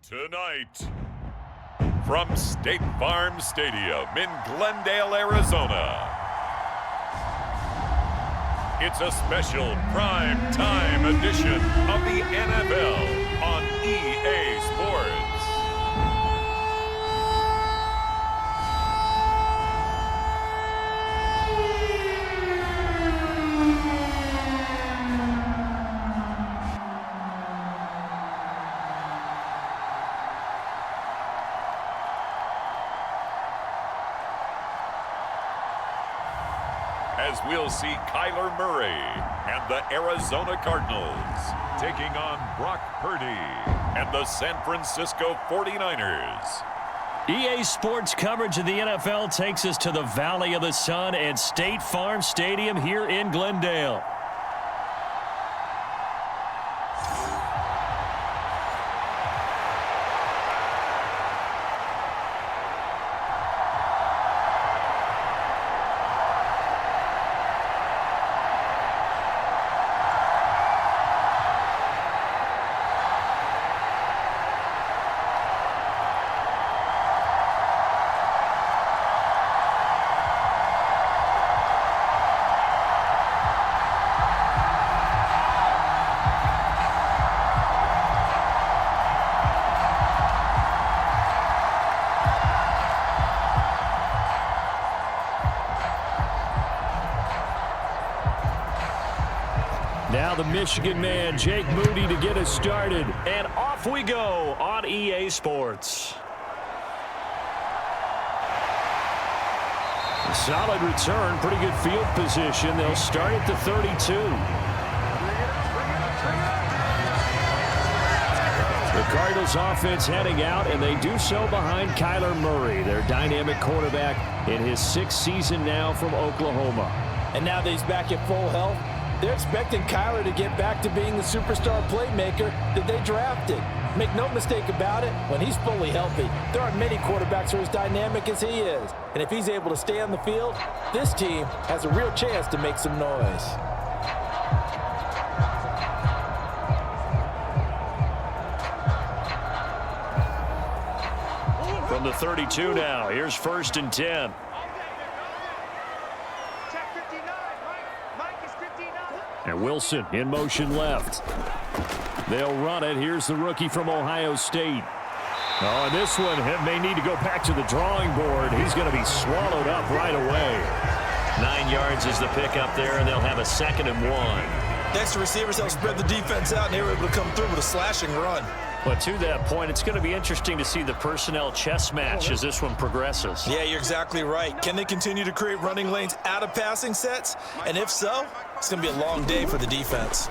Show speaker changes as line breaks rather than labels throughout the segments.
Tonight, from State Farm Stadium in Glendale, Arizona, it's a special prime time edition of the NFL on EA Sports. As we'll see Kyler Murray and the Arizona Cardinals taking on Brock Purdy and the San Francisco 49ers.
EA Sports coverage of the NFL takes us to the Valley of the Sun at State Farm Stadium here in Glendale. Now the Michigan man, Jake Moody, to get us started. And off we go on EA Sports. A solid return, pretty good field position. They'll start at the 32. The Cardinals offense heading out, and they do so behind Kyler Murray, their dynamic quarterback in his 6th season now from Oklahoma.
And now that he's back at full health, they're expecting Kyler to get back to being the superstar playmaker that they drafted. Make no mistake about it, when he's fully healthy, there aren't many quarterbacks who are as dynamic as he is. And if he's able to stay on the field, this team has a real chance to make some noise.
From the 32 now, here's 1st and 10. And Wilson in motion left. They'll run it. Here's the rookie from Ohio State. Oh, and this one may need to go back to the drawing board. He's going to be swallowed up right away. 9 yards is the pickup there, and they'll have a 2nd and 1.
Next to receivers, they'll spread the defense out, and they were able to come through with a slashing run.
But to that point, it's going to be interesting to see the personnel chess match as this one progresses.
Yeah, you're exactly right. Can they continue to create running lanes out of passing sets? And if so, it's going to be a long day for the defense.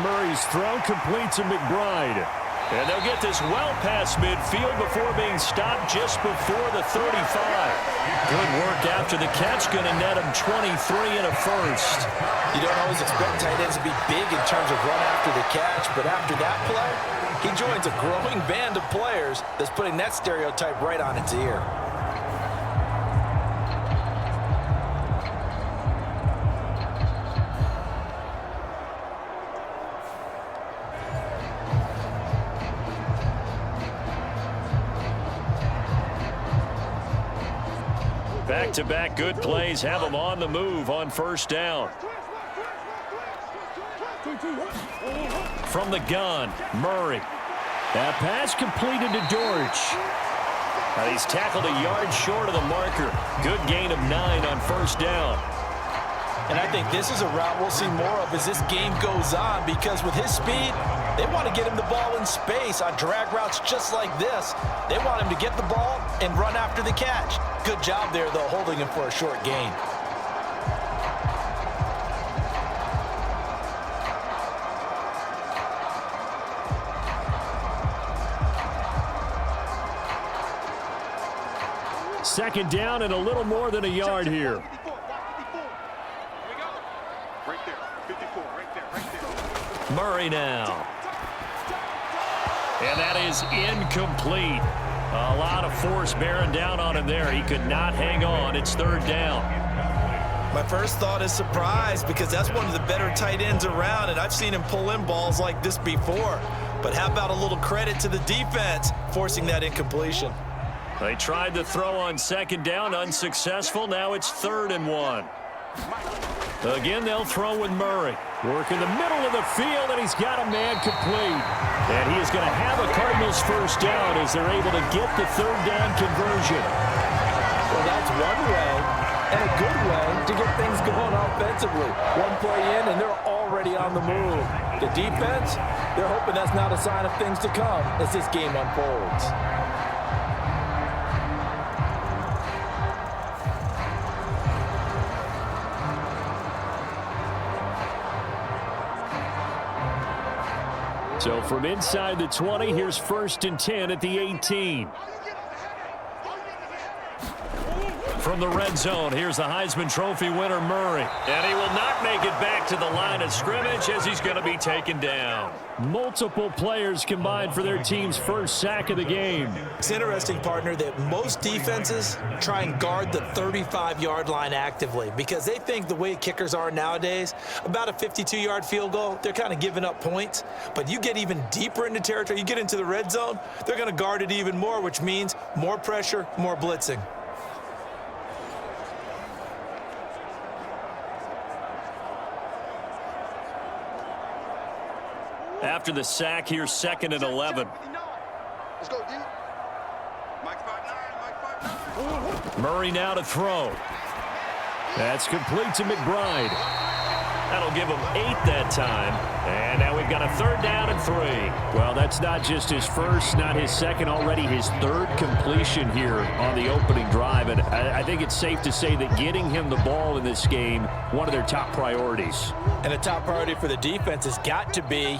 Murray's throw complete to McBride. And they'll get this well past midfield before being stopped just before the 35. Good work after the catch, going to net him 23 and a first.
You don't always expect tight ends to be big in terms of run after the catch, but after that play, he joins a growing band of players that's putting that stereotype right on its ear.
Back-to-back good plays have them on the move on 1st down. From the gun, Murray. That pass completed to Dortch. Now he's tackled a yard short of the marker. Good gain of 9 on 1st down.
And I think this is a route we'll see more of as this game goes on, because with his speed, they want to get him the ball in space on drag routes just like this. They want him to get the ball and run after the catch. Good job there, though, holding him for a short gain.
Second down and a little more than a yard here. Murray now. And that is incomplete. A lot of force bearing down on him there. He could not hang on. It's 3rd down.
My first thought is surprise, because that's one of the better tight ends around, and I've seen him pull in balls like this before. But how about a little credit to the defense forcing that incompletion?
They tried to throw on second down, unsuccessful. Now it's 3rd and 1. Again, they'll throw with Murray. Work in the middle of the field, and he's got a man complete. And he is going to have a Cardinals first down as they're able to get the 3rd down conversion.
Well, that's one way, and a good way, to get things going offensively. One play in, and they're already on the move. The defense, they're hoping that's not a sign of things to come as this game unfolds.
So from inside the 20, here's 1st and 10 at the 18. From the red zone, here's the Heisman Trophy winner, Murray. And he will not make it back to the line of scrimmage as he's going to be taken down. Multiple players combined for their team's first sack of the game.
It's interesting, partner, that most defenses try and guard the 35-yard line actively because they think the way kickers are nowadays, about a 52-yard field goal, they're kind of giving up points. But you get even deeper into territory, you get into the red zone, they're going to guard it even more, which means more pressure, more blitzing.
After the sack, here's 2nd and 11.
Let's go, D. Mike 5'9",
Murray now to throw. That's complete to McBride. That'll give him 8 that time. And now we've got a 3rd down and 3. Well, that's not just his first, not his second, already his 3rd completion here on the opening drive. And I think it's safe to say that getting him the ball in this game, one of their top priorities.
And the top priority for the defense has got to be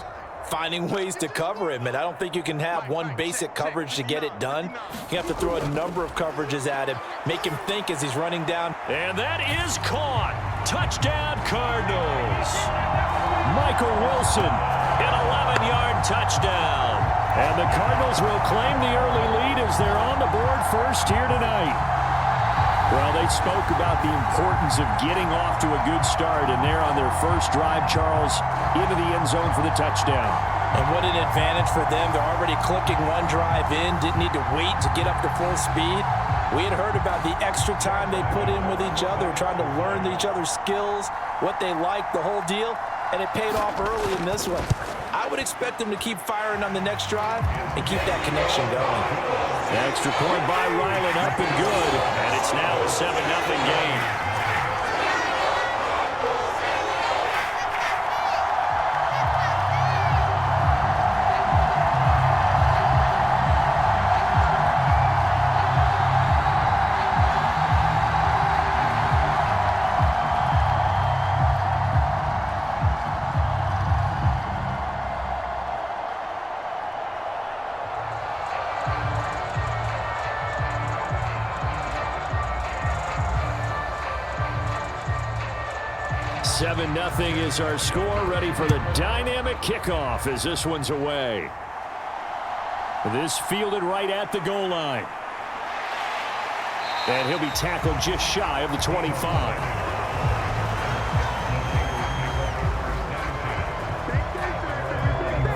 finding ways to cover him, and I don't think you can have one basic coverage to get it done. You have to throw a number of coverages at him, make him think as he's running down.
And that is caught. Touchdown, Cardinals. Michael Wilson, an 11-yard touchdown. And the Cardinals will claim the early lead as they're on the board first here tonight. Well, they spoke about the importance of getting off to a good start, and they're on their first drive, Charles, into the end zone for the touchdown.
And what an advantage for them. They're already clicking one drive in, didn't need to wait to get up to full speed. We had heard about the extra time they put in with each other, trying to learn each other's skills, what they like, the whole deal, and it paid off early in this one. I would expect them to keep firing on the next drive and keep that connection going.
Extra point by Ryland, up and good. And it's now a 7-0 game. Nothing is our score. Ready for the dynamic kickoff as this one's away. This fielded right at the goal line. And he'll be tackled just shy of the 25.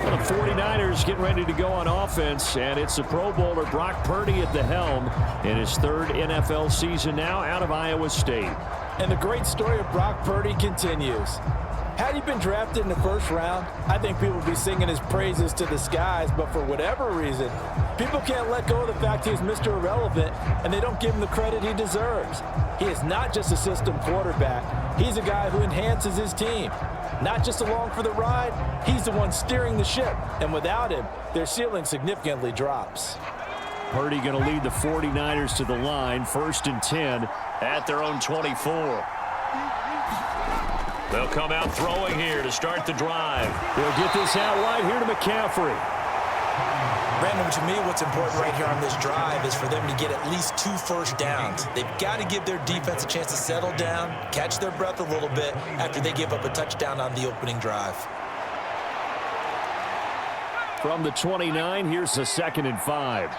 Well, the 49ers getting ready to go on offense, and it's the Pro Bowler Brock Purdy at the helm in his 3rd NFL season now out of Iowa State.
And the great story of Brock Purdy continues. Had he been drafted in the 1st round, I think people would be singing his praises to the skies, but for whatever reason, people can't let go of the fact he's Mr. Irrelevant, and they don't give him the credit he deserves. He is not just a system quarterback. He's a guy who enhances his team. Not just along for the ride, he's the one steering the ship, and without him, their ceiling significantly drops.
Purdy going to lead the 49ers to the line, 1st and 10 at their own 24. They'll come out throwing here to start the drive. They'll get this out wide here to McCaffrey.
Brandon, to me, what's important right here on this drive is for them to get at least 2 first downs. They've got to give their defense a chance to settle down, catch their breath a little bit after they give up a touchdown on the opening drive.
From the 29, here's the 2nd and 5.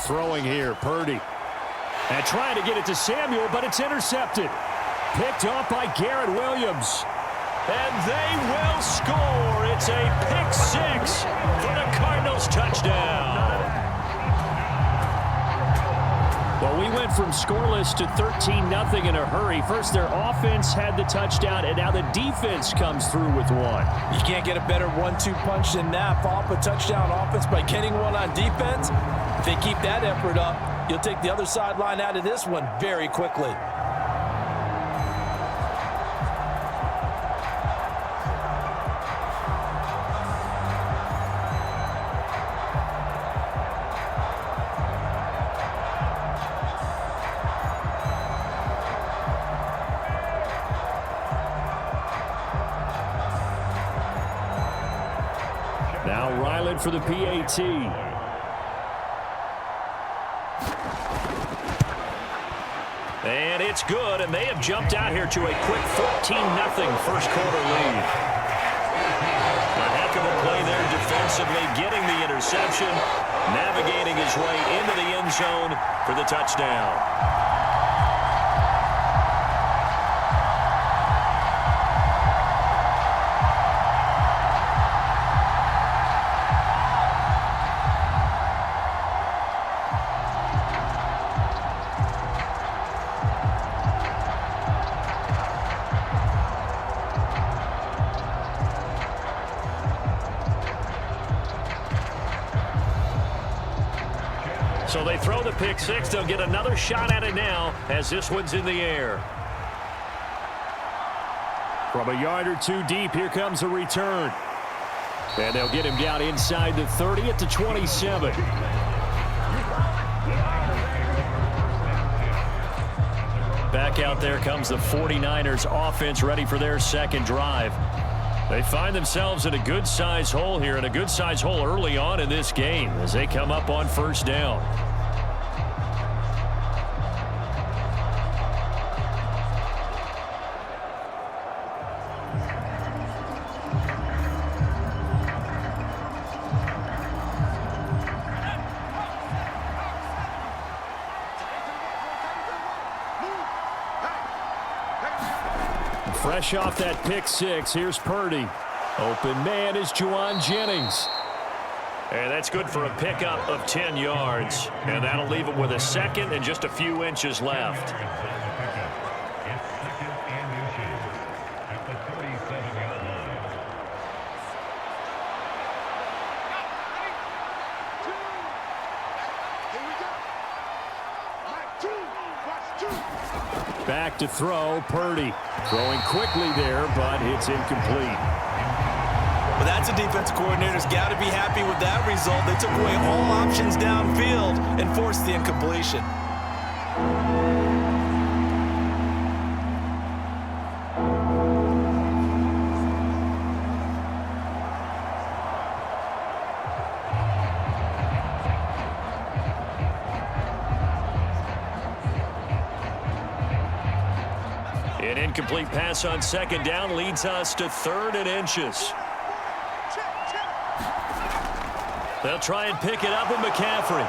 Throwing here, Purdy. And trying to get it to Samuel, but it's intercepted. Picked off by Garrett Williams. And they will score. It's a pick six for the Cardinals touchdown. Well, we went from scoreless to 13-0 in a hurry. First, their offense had the touchdown, and now the defense comes through with one.
You can't get a better 1-2 punch than that. Follow up a touchdown offense by getting one on defense. If they keep that effort up, you'll take the other sideline out of this one very quickly.
Now Ryland for the PAT. And it's good, and they have jumped out here to a quick 14-0 first quarter lead. A heck of a play there defensively, getting the interception, navigating his way into the end zone for the touchdown. So they throw the pick six. They'll get another shot at it now as this one's in the air. From a yard or two deep, here comes a return. And they'll get him down inside the 30 at the 27. Back out there comes the 49ers offense ready for their second drive. They find themselves in a good-size hole here, and a good-size hole early on in this game as they come up on first down. Fresh off that pick six, here's Purdy. Open man is Juwan Jennings. And that's good for a pickup of 10 yards. And that'll leave him with a second and just a few inches left. Back to throw, Purdy. Throwing quickly there, but it's incomplete.
Well, that's a defensive coordinator's got to be happy with that result. They took away all options downfield and forced the incompletion.
An incomplete pass on second down leads us to 3rd and inches. They'll try and pick it up with McCaffrey.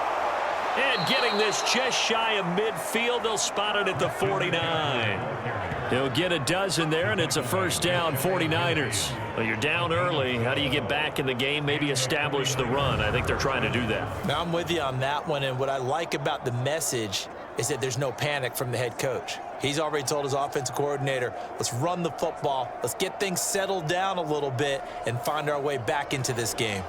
And getting this just shy of midfield, they'll spot it at the 49. He'll get a dozen there, and it's a first down, 49ers. Well, you're down early. How do you get back in the game, maybe establish the run? I think they're trying to do that.
Now, I'm with you on that one, and what I like about the message is that there's no panic from the head coach. He's already told his offensive coordinator, let's run the football, let's get things settled down a little bit and find our way back into this game.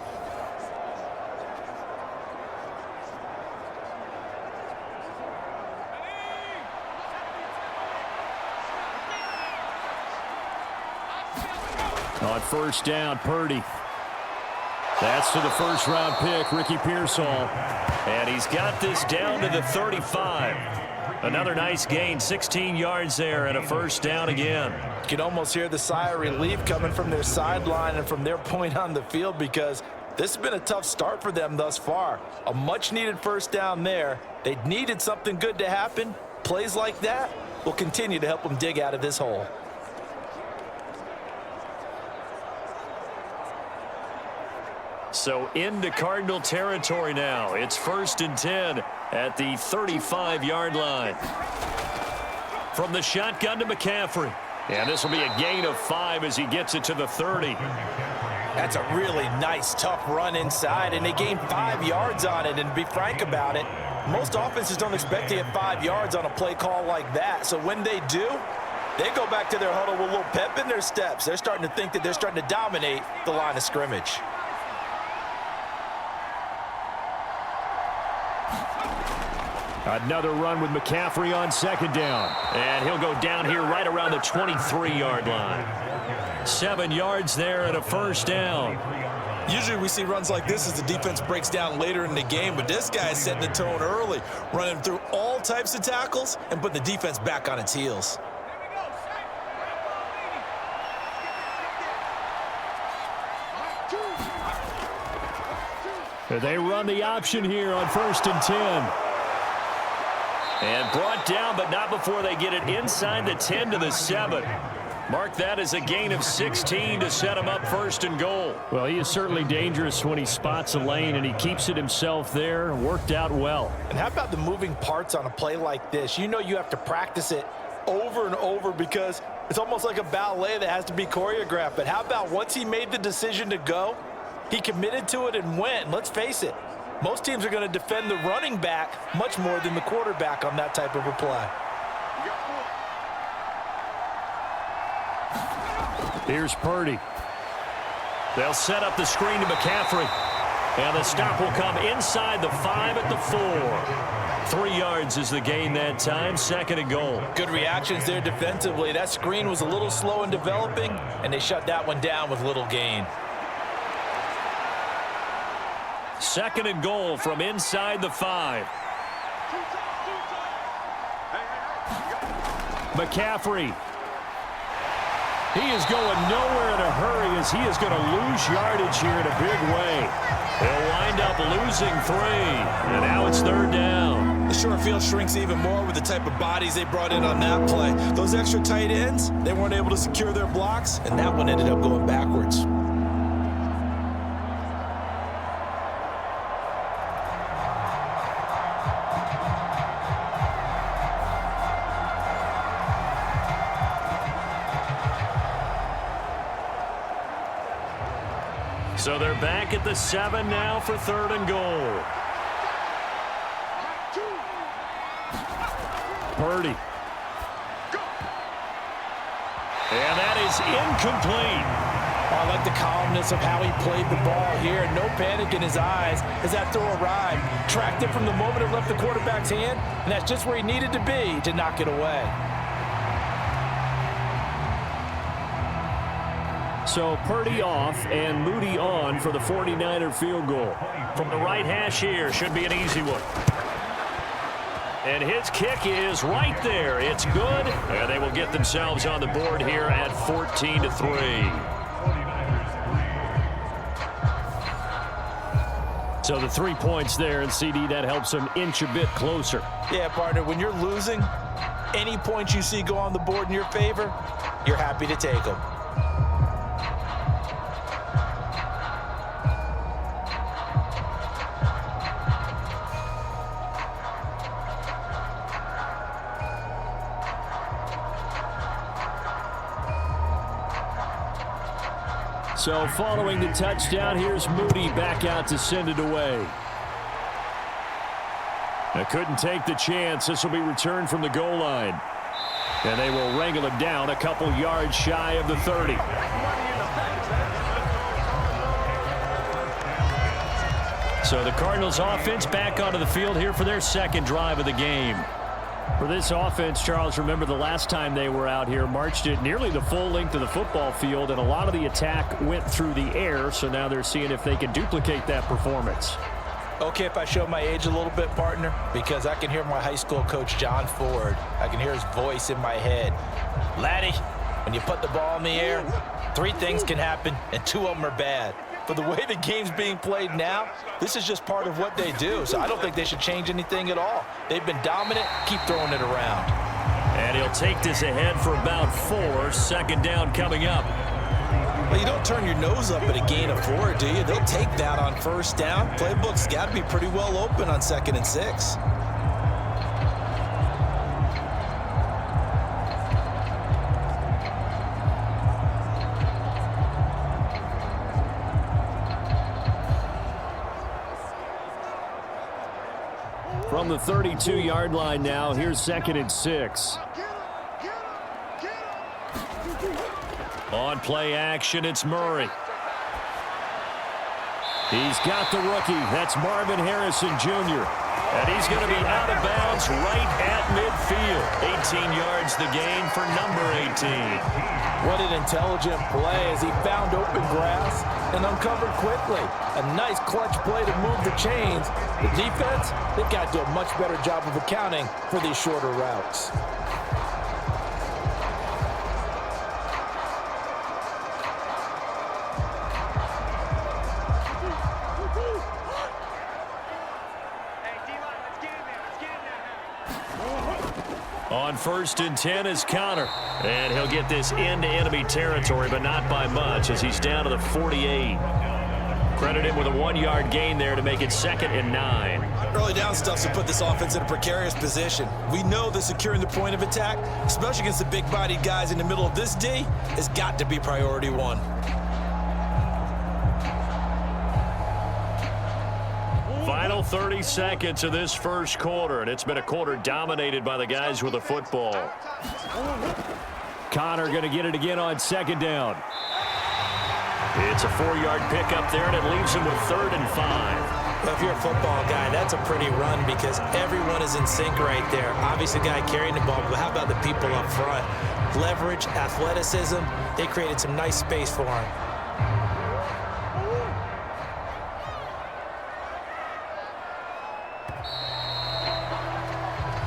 On first down, Purdy. That's to the first-round pick, Ricky Pearsall. And he's got this down to the 35. Another nice gain, 16 yards there, and a first down again.
You can almost hear the sigh of relief coming from their sideline and from their point on the field because this has been a tough start for them thus far. A much-needed first down there. They needed something good to happen. Plays like that will continue to help them dig out of this hole.
So into Cardinal territory now. It's 1st and 10 at the 35-yard line. From the shotgun to McCaffrey. And this will be a gain of 5 as he gets it to the 30.
That's a really nice, tough run inside, and they gained 5 yards on it. And to be frank about it, most offenses don't expect to get 5 yards on a play call like that. So when they do, they go back to their huddle with a little pep in their steps. They're starting to think that they're starting to dominate the line of scrimmage.
Another run with McCaffrey on second down. And he'll go down here right around the 23-yard line. 7 yards there and a first down.
Usually we see runs like this as the defense breaks down later in the game, but this guy is setting the tone early, running through all types of tackles and putting the defense back on its heels.
They run the option here on 1st and 10. And brought down, but not before they get it inside the 10 to the 7. Mark that as a gain of 16 to set him up 1st and goal. Well, he is certainly dangerous when he spots a lane, and he keeps it himself there. Worked out well.
And how about the moving parts on a play like this? You know you have to practice it over and over because it's almost like a ballet that has to be choreographed. But how about once he made the decision to go, he committed to it and went. And let's face it, most teams are going to defend the running back much more than the quarterback on that type of a play.
Here's Purdy. They'll set up the screen to McCaffrey. And the stop will come inside the 5 at the 4. 3 yards is the gain that time, 2nd and goal.
Good reactions there defensively. That screen was a little slow in developing, and they shut that one down with little gain.
2nd and goal from inside the 5. McCaffrey. He is going nowhere in a hurry as he is going to lose yardage here in a big way. They'll wind up losing 3. And now it's 3rd down.
The short field shrinks even more with the type of bodies they brought in on that play. Those extra tight ends, they weren't able to secure their blocks, and that one ended up going backwards.
So they're back at the 7 now for 3rd and goal. Purdy. And that is incomplete.
I like the calmness of how he played the ball here. No panic in his eyes as that throw arrived. Tracked it from the moment it left the quarterback's hand, and that's just where he needed to be to knock it away.
So Purdy off and Moody on for the 49er field goal. From the right hash here, should be an easy one. And his kick is right there. It's good. And they will get themselves on the board here at 14-3. So the 3 points there, and CD, that helps them inch a bit closer.
Yeah, partner, when you're losing, any points you see go on the board in your favor, you're happy to take them.
So following the touchdown, here's Moody back out to send it away. They couldn't take the chance. This will be returned from the goal line. And they will wrangle him down a couple yards shy of the 30. So the Cardinals offense back onto the field here for their 2nd drive of the game. For this offense, Charles, remember the last time they were out here, marched it nearly the full length of the football field, and a lot of the attack went through the air, so now they're seeing if they can duplicate that performance.
Okay, if I show my age a little bit, partner, because I can hear my high school coach, John Ford. I can hear his voice in my head. Laddie, when you put the ball in the air, 3 things can happen, and 2 of them are bad. For the way the game's being played now, this is just part of what they do. So I don't think they should change anything at all. They've been dominant. Keep throwing it around.
And he'll take this ahead for about 4. 2nd down coming up.
Well, you don't turn your nose up at a gain of 4, do you? They'll take that on 1st down. Playbook's got to be pretty well open on 2nd and 6.
From the 32-yard line now, here's 2nd and 6. On play action, it's Murray. He's got the rookie. That's Marvin Harrison Jr. And he's going to be out of bounds right at midfield. 18 yards the gain for number 18.
What an intelligent play as he found open grass and uncovered quickly. A nice clutch play to move the chains. The defense, they've got to do a much better job of accounting for these shorter routes.
On 1st and 10 is Connor. And he'll get this into enemy territory, but not by much as he's down to the 48. Credit him with a 1-yard gain there to make it 2nd and 9.
Early down stuff to put this offense in a precarious position. We know that securing the point of attack, especially against the big-bodied guys in the middle of this D, has got to be priority 1.
Final 30 seconds of this first quarter, and it's been a quarter dominated by the guys with the football. Connor going to get it again on 2nd down. It's a 4-yard pickup there, and it leaves him with 3rd and 5.
Well, if you're a football guy, that's a pretty run because everyone is in sync right there. Obviously, the guy carrying the ball, but how about the people up front? Leverage, athleticism, they created some nice space for him.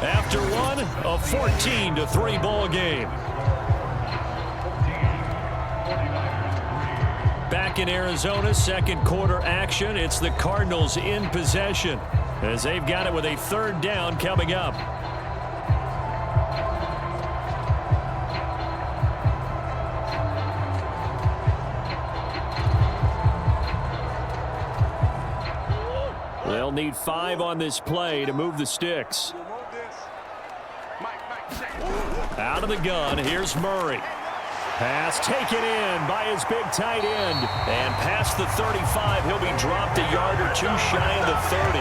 After one, a 14-3 ball game. Back in Arizona, 2nd quarter action. It's the Cardinals in possession as they've got it with a 3rd down coming up. They'll need 5 on this play to move the sticks. Out of the gun, here's Murray. Pass taken in by his big tight end. And past the 35, he'll be dropped a yard or 2 shy of the 30.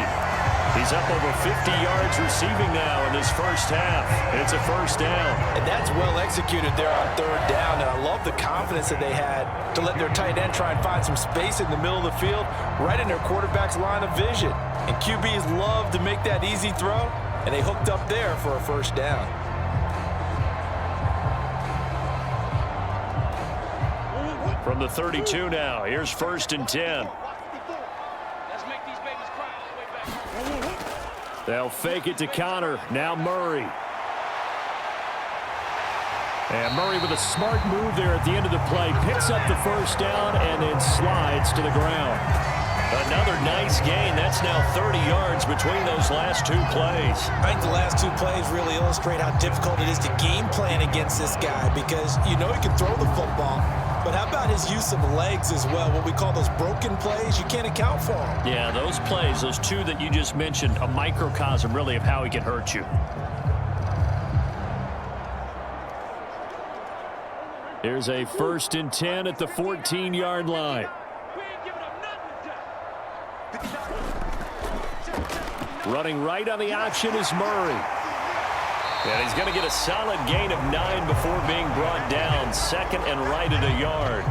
He's up over 50 yards receiving now in this first half. It's a 1st down.
And that's well executed there on 3rd down. And I love the confidence that they had to let their tight end try and find some space in the middle of the field, right in their quarterback's line of vision. And QBs love to make that easy throw, and they hooked up there for a 1st down.
From the 32 now, here's 1st and 10. They'll fake it to Connor. Now Murray. And Murray with a smart move there at the end of the play. Picks up the 1st down and then slides to the ground. Another nice gain. That's now 30 yards between those last 2 plays.
I think the last 2 plays really illustrate how difficult it is to game plan against this guy because you know he can throw the football, but how about his use of legs as well? What we call those broken plays, you can't account for them.
Yeah, those plays, those 2 that you just mentioned, a microcosm really of how he can hurt you. Here's a 1st and 10 at the 14-yard line. Running right on the option is Murray. And he's going to get a solid gain of 9 before being brought down. 2nd and right at a yard.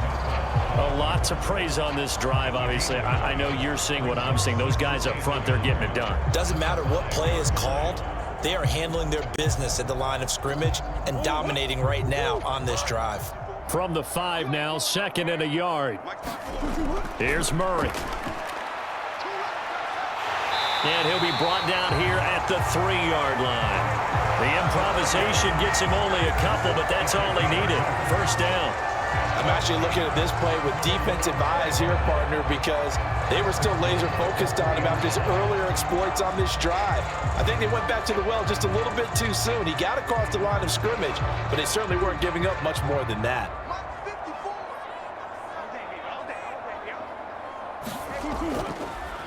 A lot to praise on this drive, obviously. I know you're seeing what I'm seeing. Those guys up front, they're getting it done.
Doesn't matter what play is called. They are handling their business at the line of scrimmage and dominating right now on this drive.
From the 5 now, 2nd and a yard. Here's Murray. And he'll be brought down here at the 3-yard line. The improvisation gets him only a couple, but that's all he needed. 1st down.
I'm actually looking at this play with defensive eyes here, partner, because they were still laser focused on him after his earlier exploits on this drive. I think they went back to the well just a little bit too soon. He got across the line of scrimmage, but they certainly weren't giving up much more than that.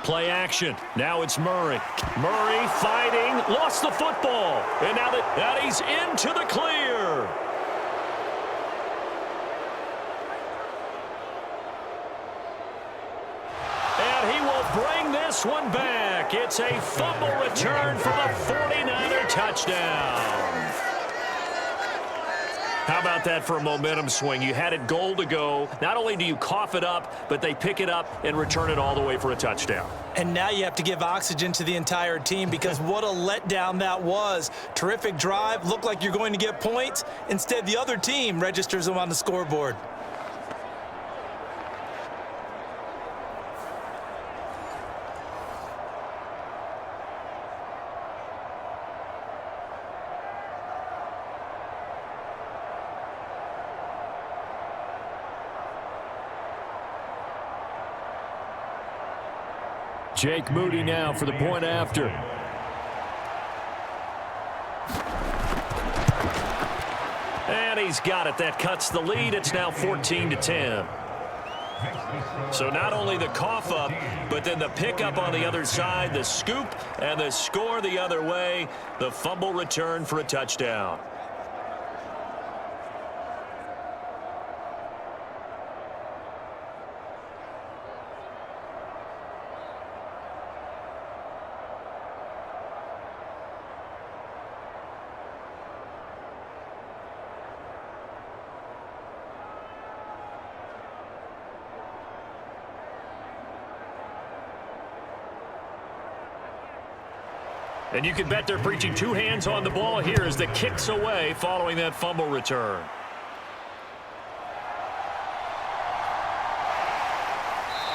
Play action. Now it's Murray. Murray fighting. Lost the football. And now that he's into the clear. And And he will bring this one back. It's a fumble return for the 49er touchdown. How about that for a momentum swing? You had it goal to go. Not only do you cough it up, but they pick it up and return it all the way for a touchdown.
And now you have to give oxygen to the entire team because what a letdown that was. Terrific drive. Looked like you're going to get points. Instead, the other team registers them on the scoreboard.
Jake Moody now for the point after. And he's got it. That cuts the lead. It's now 14-10. So not only the cough up, but then the pickup on the other side, the scoop, and the score the other way. The fumble return for a touchdown. And you can bet they're preaching two hands on the ball here as the kick's away following that fumble return.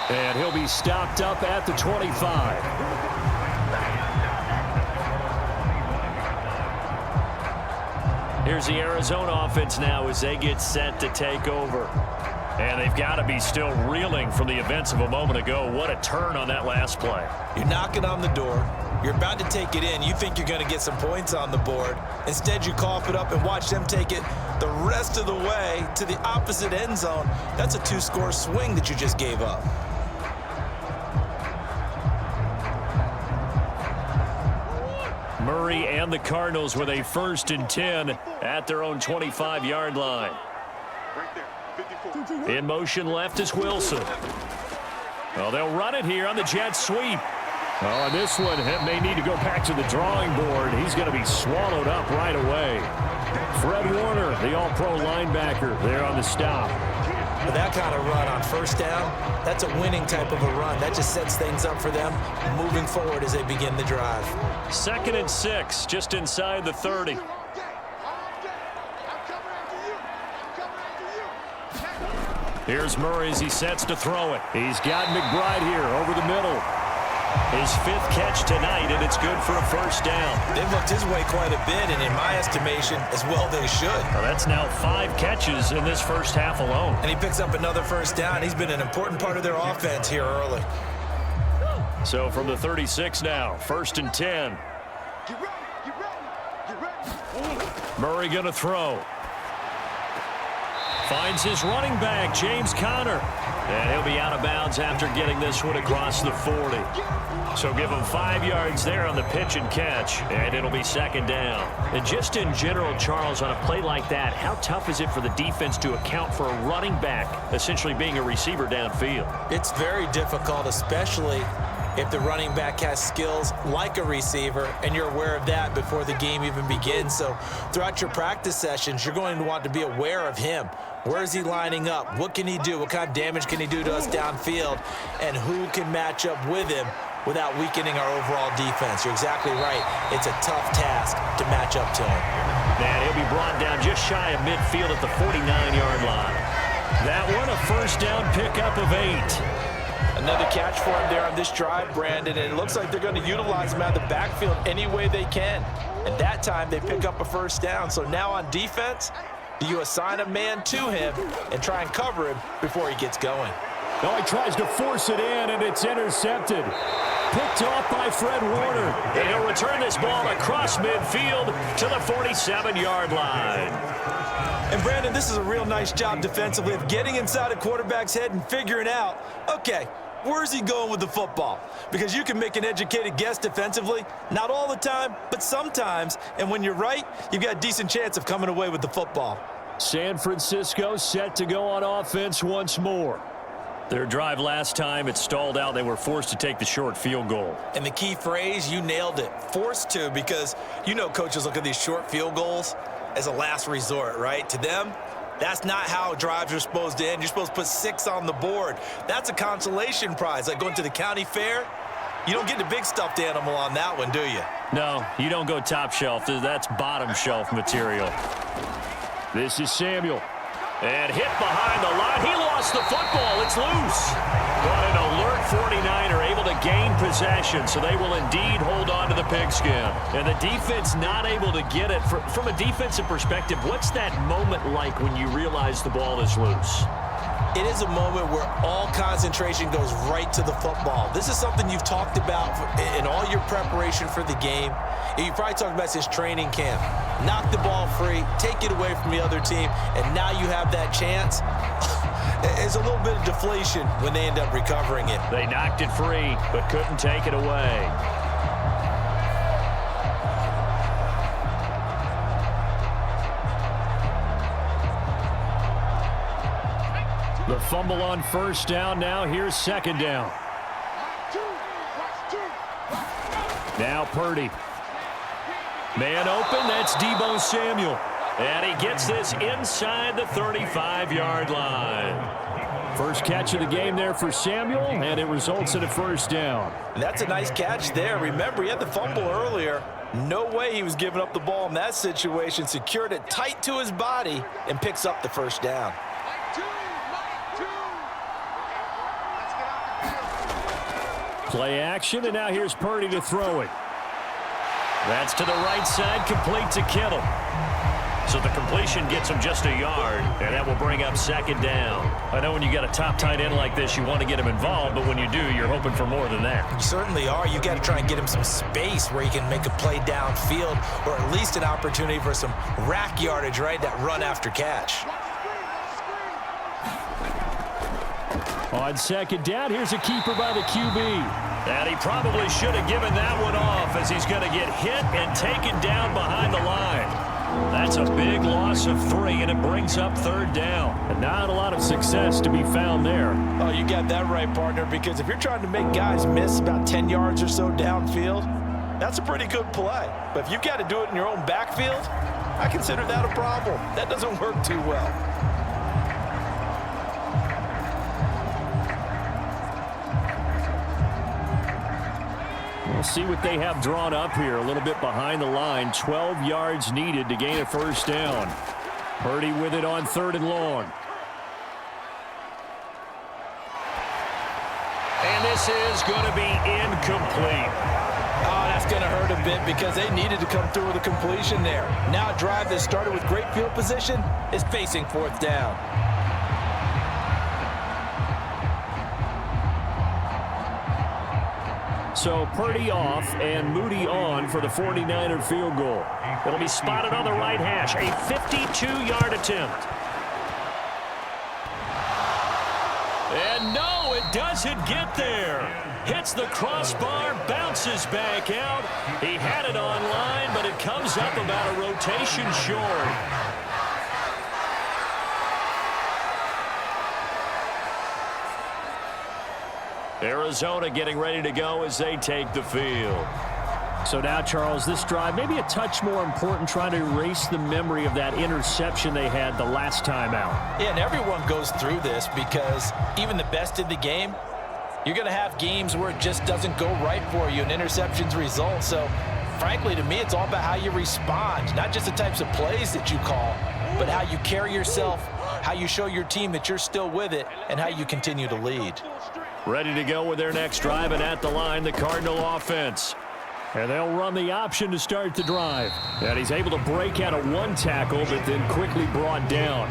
And he'll be stopped up at the 25. Here's the Arizona offense now as they get set to take over. And they've got to be still reeling from the events of a moment ago. What a turn on that last play.
You're knocking on the door. You're about to take it in. You think you're going to get some points on the board. Instead, you cough it up and watch them take it the rest of the way to the opposite end zone. That's a two-score swing that you just gave up.
Murray and the Cardinals with a 1st and 10 at their own 25-yard line. In motion left is Wilson. Well, they'll run it here on the jet sweep. Oh, and this one may need to go back to the drawing board. He's going to be swallowed up right away. Fred Warner, the all-pro linebacker, there on the stop.
But that kind of run on first down, that's a winning type of a run. That just sets things up for them moving forward as they begin the drive.
2nd and 6, just inside the 30. Here's Murray as he sets to throw it. He's got McBride here over the middle. His 5th catch tonight, and it's good for a 1st down.
They've looked his way quite a bit, and in my estimation, as well they should.
Well, that's now 5 catches in this first half alone.
And he picks up another 1st down. He's been an important part of their offense here early.
So from the 36 now, 1st and 10. Murray going to throw. Finds his running back, James Conner. And he'll be out of bounds after getting this one across the 40. So give him 5 yards there on the pitch and catch, and it'll be 2nd down. And just in general, Charles, on a play like that, how tough is it for the defense to account for a running back essentially being a receiver downfield?
It's very difficult, especially if the running back has skills like a receiver, and you're aware of that before the game even begins. So throughout your practice sessions, you're going to want to be aware of him. Where is he lining up? What can he do? What kind of damage can he do to us downfield? And who can match up with him without weakening our overall defense? You're exactly right. It's a tough task to match up to him.
Man, he'll be brought down just shy of midfield at the 49-yard line. That one, a 1st down pickup of 8.
Another catch for him there on this drive, Brandon, and it looks like they're going to utilize him out of the backfield any way they can. And that time they pick up a 1st down. So now on defense, do you assign a man to him and try and cover him before he gets going?
No, he tries to force it in, and it's intercepted. Picked off by Fred Warner. And he'll return this ball across midfield to the 47-yard line.
And, Brandon, this is a real nice job defensively of getting inside a quarterback's head and figuring out, okay, where's he going with the football? Because you can make an educated guess defensively, not all the time, but sometimes. And when you're right, you've got a decent chance of coming away with the football.
San Francisco set to go on offense once more. Their drive last time, it stalled out. They were forced to take the short field goal.
And the key phrase, you nailed it, forced to, because you know coaches look at these short field goals as a last resort, right? To them, that's not how drives are supposed to end. You're supposed to put 6 on the board. That's a consolation prize. Like going to the county fair, you don't get the big stuffed animal on that one, do you?
No, you don't go top shelf. That's bottom shelf material. This is Samuel. And hit behind the line. He lost the football. It's loose. But an alert 49er able to gain possession, so they will indeed hold on to the pigskin. And the defense not able to get it. From a defensive perspective, what's that moment like when you realize the ball is loose?
It is a moment where all concentration goes right to the football. This is something you've talked about in all your preparation for the game. And you probably talked about since training camp. Knock the ball free, take it away from the other team, and now you have that chance. It's a little bit of deflation when they end up recovering it.
They knocked it free, but couldn't take it away. The fumble on first down. Now here's second down. Now Purdy. Man open. That's Deebo Samuel. And he gets this inside the 35-yard line. First catch of the game there for Samuel, and it results in a first down.
That's a nice catch there. Remember, he had the fumble earlier. No way he was giving up the ball in that situation. Secured it tight to his body and picks up the first down.
Play action, and now here's Purdy to throw it. That's to the right side, complete to Kittle. So the completion gets him just a yard, and that will bring up second down. I know when you got a top tight end like this, you want to get him involved, but when you do, you're hoping for more than that.
You certainly are. You got to try and get him some space where he can make a play downfield, or at least an opportunity for some rack yardage, right? That run after catch.
On second down, here's a keeper by the QB. And he probably should have given that one off, as he's going to get hit and taken down behind the line. That's a big loss of 3, and it brings up third down. And not a lot of success to be found there.
Oh, you got that right, partner, because if you're trying to make guys miss about 10 yards or so downfield, that's a pretty good play. But if you've got to do it in your own backfield, I consider that a problem. That doesn't work too well.
We'll see what they have drawn up here. A little bit behind the line. 12 yards needed to gain a first down. Purdy with it on 3rd and long. And this is going to be incomplete.
Oh, that's going to hurt a bit because they needed to come through with a completion there. Now a drive that started with great field position is facing 4th down.
So Purdy off and Moody on for the 49er field goal. It'll be spotted on the right hash. A 52-yard attempt. And no, it doesn't get there. Hits the crossbar, bounces back out. He had it on line, but it comes up about a rotation short. Arizona getting ready to go as they take the field. So now, Charles, this drive maybe a touch more important, trying to erase the memory of that interception they had the last time out.
Yeah, and everyone goes through this because even the best in the game, you're going to have games where it just doesn't go right for you and interceptions result. So, frankly, to me, it's all about how you respond, not just the types of plays that you call, but how you carry yourself, how you show your team that you're still with it, and how you continue to lead.
Ready to go with their next drive, and at the line, the Cardinal offense. And they'll run the option to start the drive. And he's able to break out of 1 tackle, but then quickly brought down.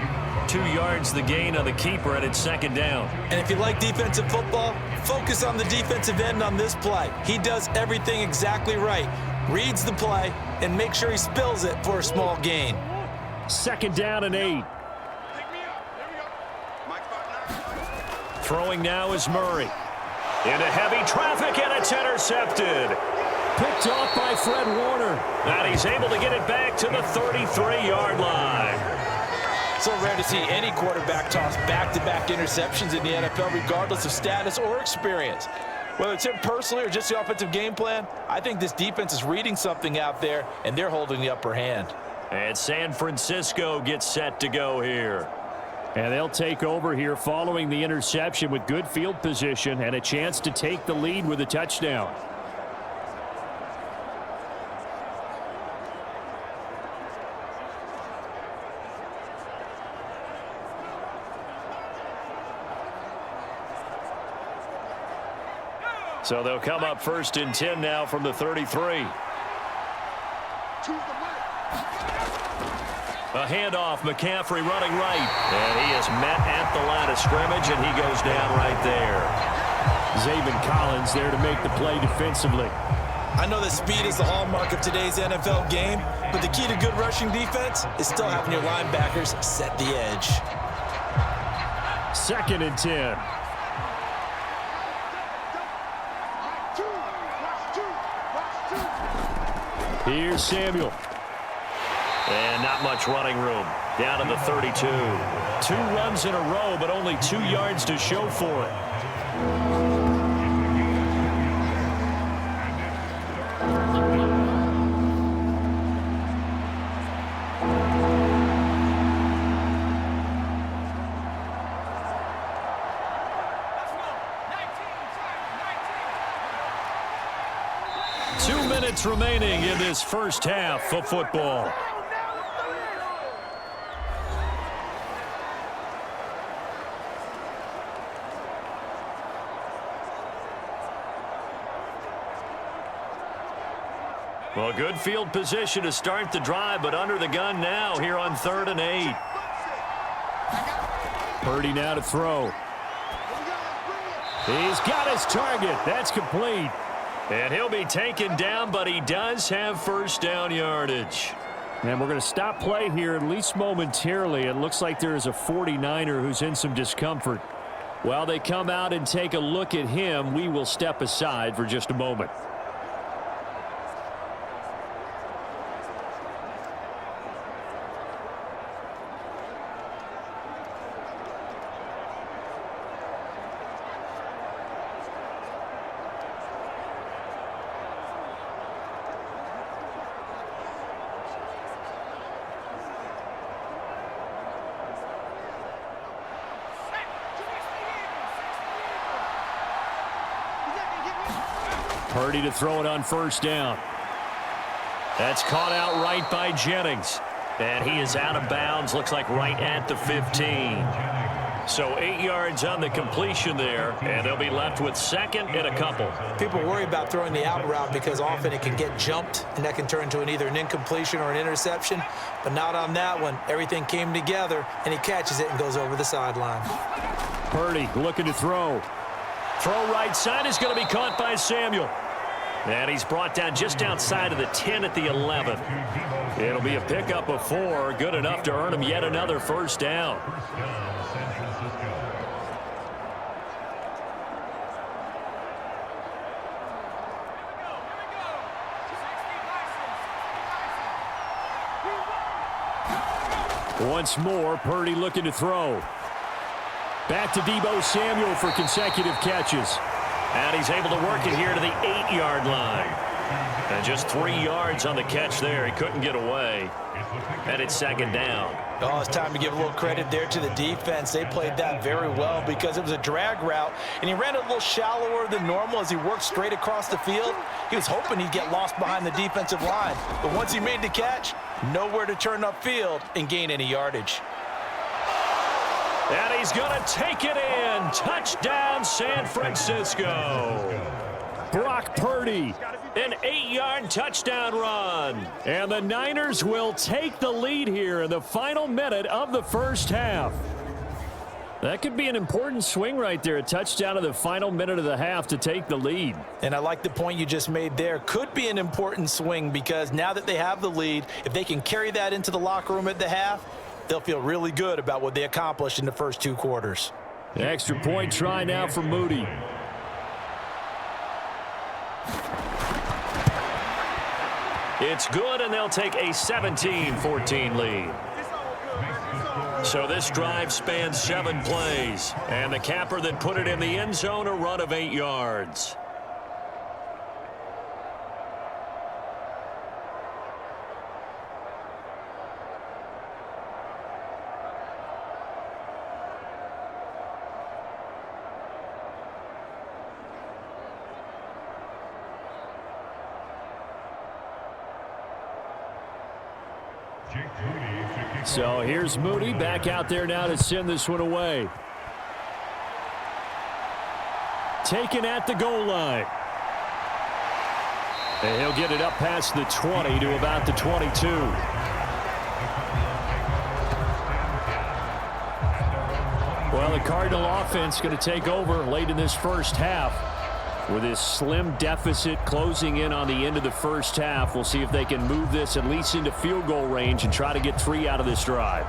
2 yards the gain on the keeper, and it's 2nd down.
And if you like defensive football, focus on the defensive end on this play. He does everything exactly right. Reads the play and make sure he spills it for a small gain.
2nd down and 8. Throwing now is Murray. Into heavy traffic, and it's intercepted. Picked off by Fred Warner. And he's able to get it back to the 33-yard line.
So rare to see any quarterback toss back-to-back interceptions in the NFL, regardless of status or experience. Whether it's him personally or just the offensive game plan, I think this defense is reading something out there, and they're holding the upper hand.
And San Francisco gets set to go here. And they'll take over here following the interception with good field position and a chance to take the lead with a touchdown. So they'll come up 1st and 10 now from the 33. A handoff, McCaffrey running right. And he is met at the line of scrimmage, and he goes down right there. Zaven Collins there to make the play defensively.
I know that speed is the hallmark of today's NFL game, but the key to good rushing defense is still having your linebackers set the edge.
2nd and 10. Here's Samuel. And not much running room. Down to the 32. 2 runs in a row, but only 2 yards to show for it. Remaining in this first half of football. Well, good field position to start the drive, but under the gun now here on 3rd and 8. Purdy now to throw. He's got his target. That's complete. And he'll be taken down, but he does have 1st down yardage. And we're going to stop play here, at least momentarily. It looks like there is a 49er who's in some discomfort. While they come out and take a look at him, we will step aside for just a moment. Purdy to throw it on 1st down. That's caught out right by Jennings. And he is out of bounds, looks like right at the 15. So 8 yards on the completion there, and they'll be left with 2nd and a couple.
People worry about throwing the out route because often it can get jumped, and that can turn into either an incompletion or an interception. But not on that one. Everything came together, and he catches it and goes over the sideline.
Purdy looking to throw. Throw right side is going to be caught by Samuel. And he's brought down just outside of the 10 at the 11. It'll be a pickup of 4, good enough to earn him yet another 1st down. Once more, Purdy looking to throw. Back to Deebo Samuel for consecutive catches. And he's able to work it here to the 8-yard line. And just 3 yards on the catch there. He couldn't get away. And it's 2nd down.
Oh, it's time to give a little credit there to the defense. They played that very well because it was a drag route, and he ran it a little shallower than normal as he worked straight across the field. He was hoping he'd get lost behind the defensive line. But once he made the catch, nowhere to turn upfield and gain any yardage.
And he's going to take it in. Touchdown, San Francisco. Brock Purdy, an 8-yard touchdown run. And the Niners will take the lead here in the final minute of the first half. That could be an important swing right there, a touchdown in the final minute of the half to take the lead.
And I like the point you just made there. Could be an important swing because now that they have the lead, if they can carry that into the locker room at the half, they'll feel really good about what they accomplished in the first 2 quarters.
The extra point try now for Moody. It's good, and they'll take a 17-14 lead. So this drive spans 7 plays. And the capper that put it in the end zone, a run of 8 yards. So here's Moody back out there now to send this one away. Taken at the goal line. And he'll get it up past the 20 to about the 22. Well, the Cardinal offense going to take over late in this first half. With this slim deficit closing in on the end of the first half, we'll see if they can move this at least into field goal range and try to get 3 out of this drive.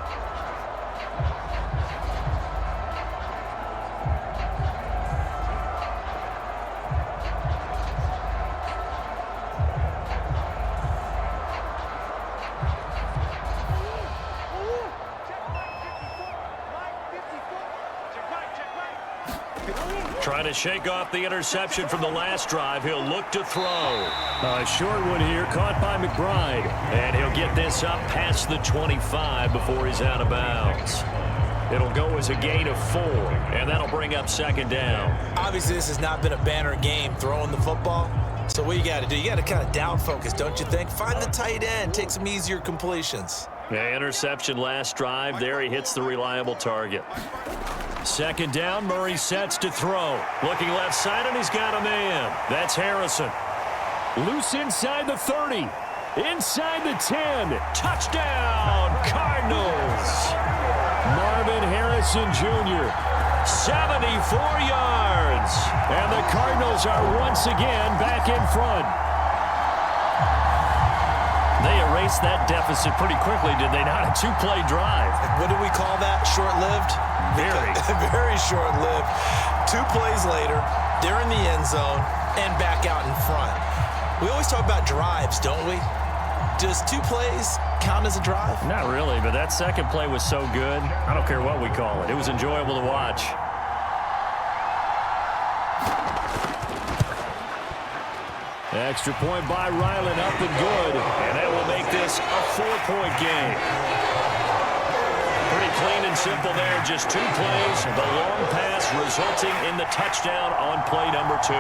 Trying to shake off the interception from the last drive. He'll look to throw. A short one here, caught by McBride. And he'll get this up past the 25 before he's out of bounds. It'll go as a gain of 4, and that'll bring up second down.
Obviously, this has not been a banner game throwing the football. So what you got to do, you got to kind of down focus, don't you think? Find the tight end, take some easier completions.
Yeah, interception last drive. There he hits the reliable target. Second down, Murray sets to throw. Looking left side, and he's got a man. That's Harrison. Loose inside the 30. Inside the 10. Touchdown, Cardinals. Marvin Harrison Jr., 74 yards. And the Cardinals are once again back in front. They erased that deficit pretty quickly, did they not? A 2-play drive.
What do we call that? Short-lived?
Very.
Very short-lived. 2 plays later, they're in the end zone and back out in front. We always talk about drives, don't we? Does 2 plays count as a drive?
Not really, but that second play was so good. I don't care what we call it. It was enjoyable to watch. Extra point by Ryland, up and good. And that will make this a 4-point game. Pretty clean and simple there. Just 2 plays. The long pass resulting in the touchdown on play number 2.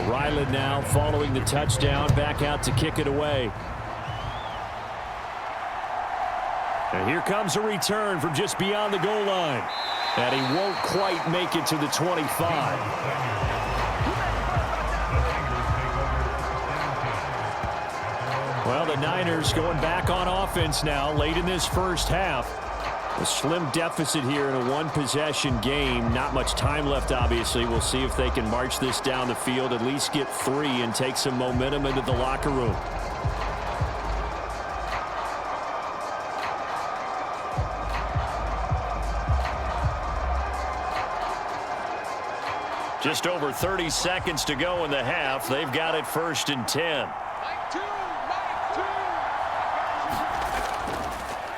Ryland now following the touchdown, back out to kick it away. And here comes a return from just beyond the goal line. And he won't quite make it to the 25. Well, the Niners going back on offense now late in this first half. A slim deficit here in a 1-possession game. Not much time left, obviously. We'll see if they can march this down the field, at least get 3 and take some momentum into the locker room. Just over 30 seconds to go in the half. They've got it 1st and 10.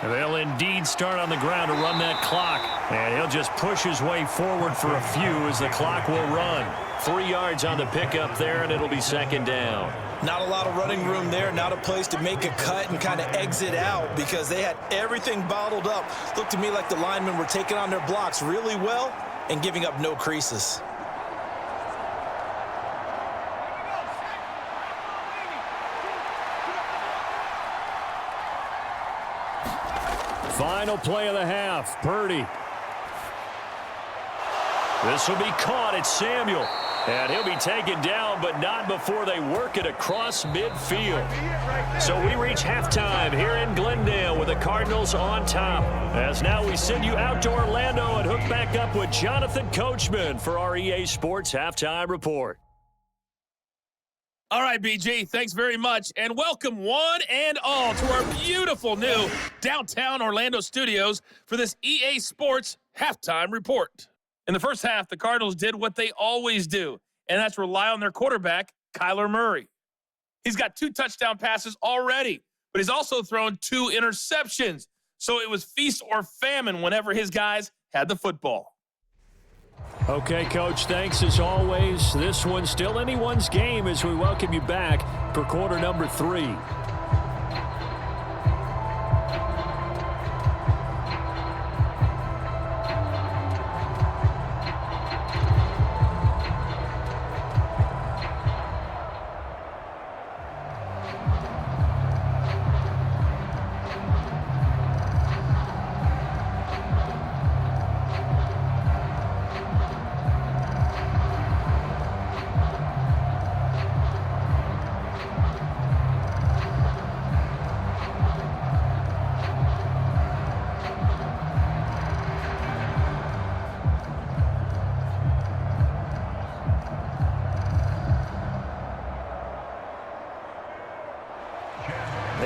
They'll indeed start on the ground to run that clock. And he'll just push his way forward for a few as the clock will run. 3 yards on the pickup there, and it'll be second down.
Not a lot of running room there. Not a place to make a cut and kind of exit out because they had everything bottled up. Looked to me like the linemen were taking on their blocks really well and giving up no creases.
Final play of the half, Purdy. This will be caught. It's Samuel. And he'll be taken down, but not before they work it across midfield. So we reach halftime here in Glendale with the Cardinals on top. As now we send you out to Orlando and hook back up with Jonathan Coachman for our EA Sports Halftime Report.
All right, BG, thanks very much, and welcome one and all to our beautiful new downtown Orlando studios for this EA Sports Halftime Report. In the first half, the Cardinals did what they always do, and that's rely on their quarterback, Kyler Murray. He's got 2 touchdown passes already, but he's also thrown 2 interceptions, so it was feast or famine whenever his guys had the football.
Okay, Coach, thanks as always. This one's still anyone's game as we welcome you back for quarter number 3.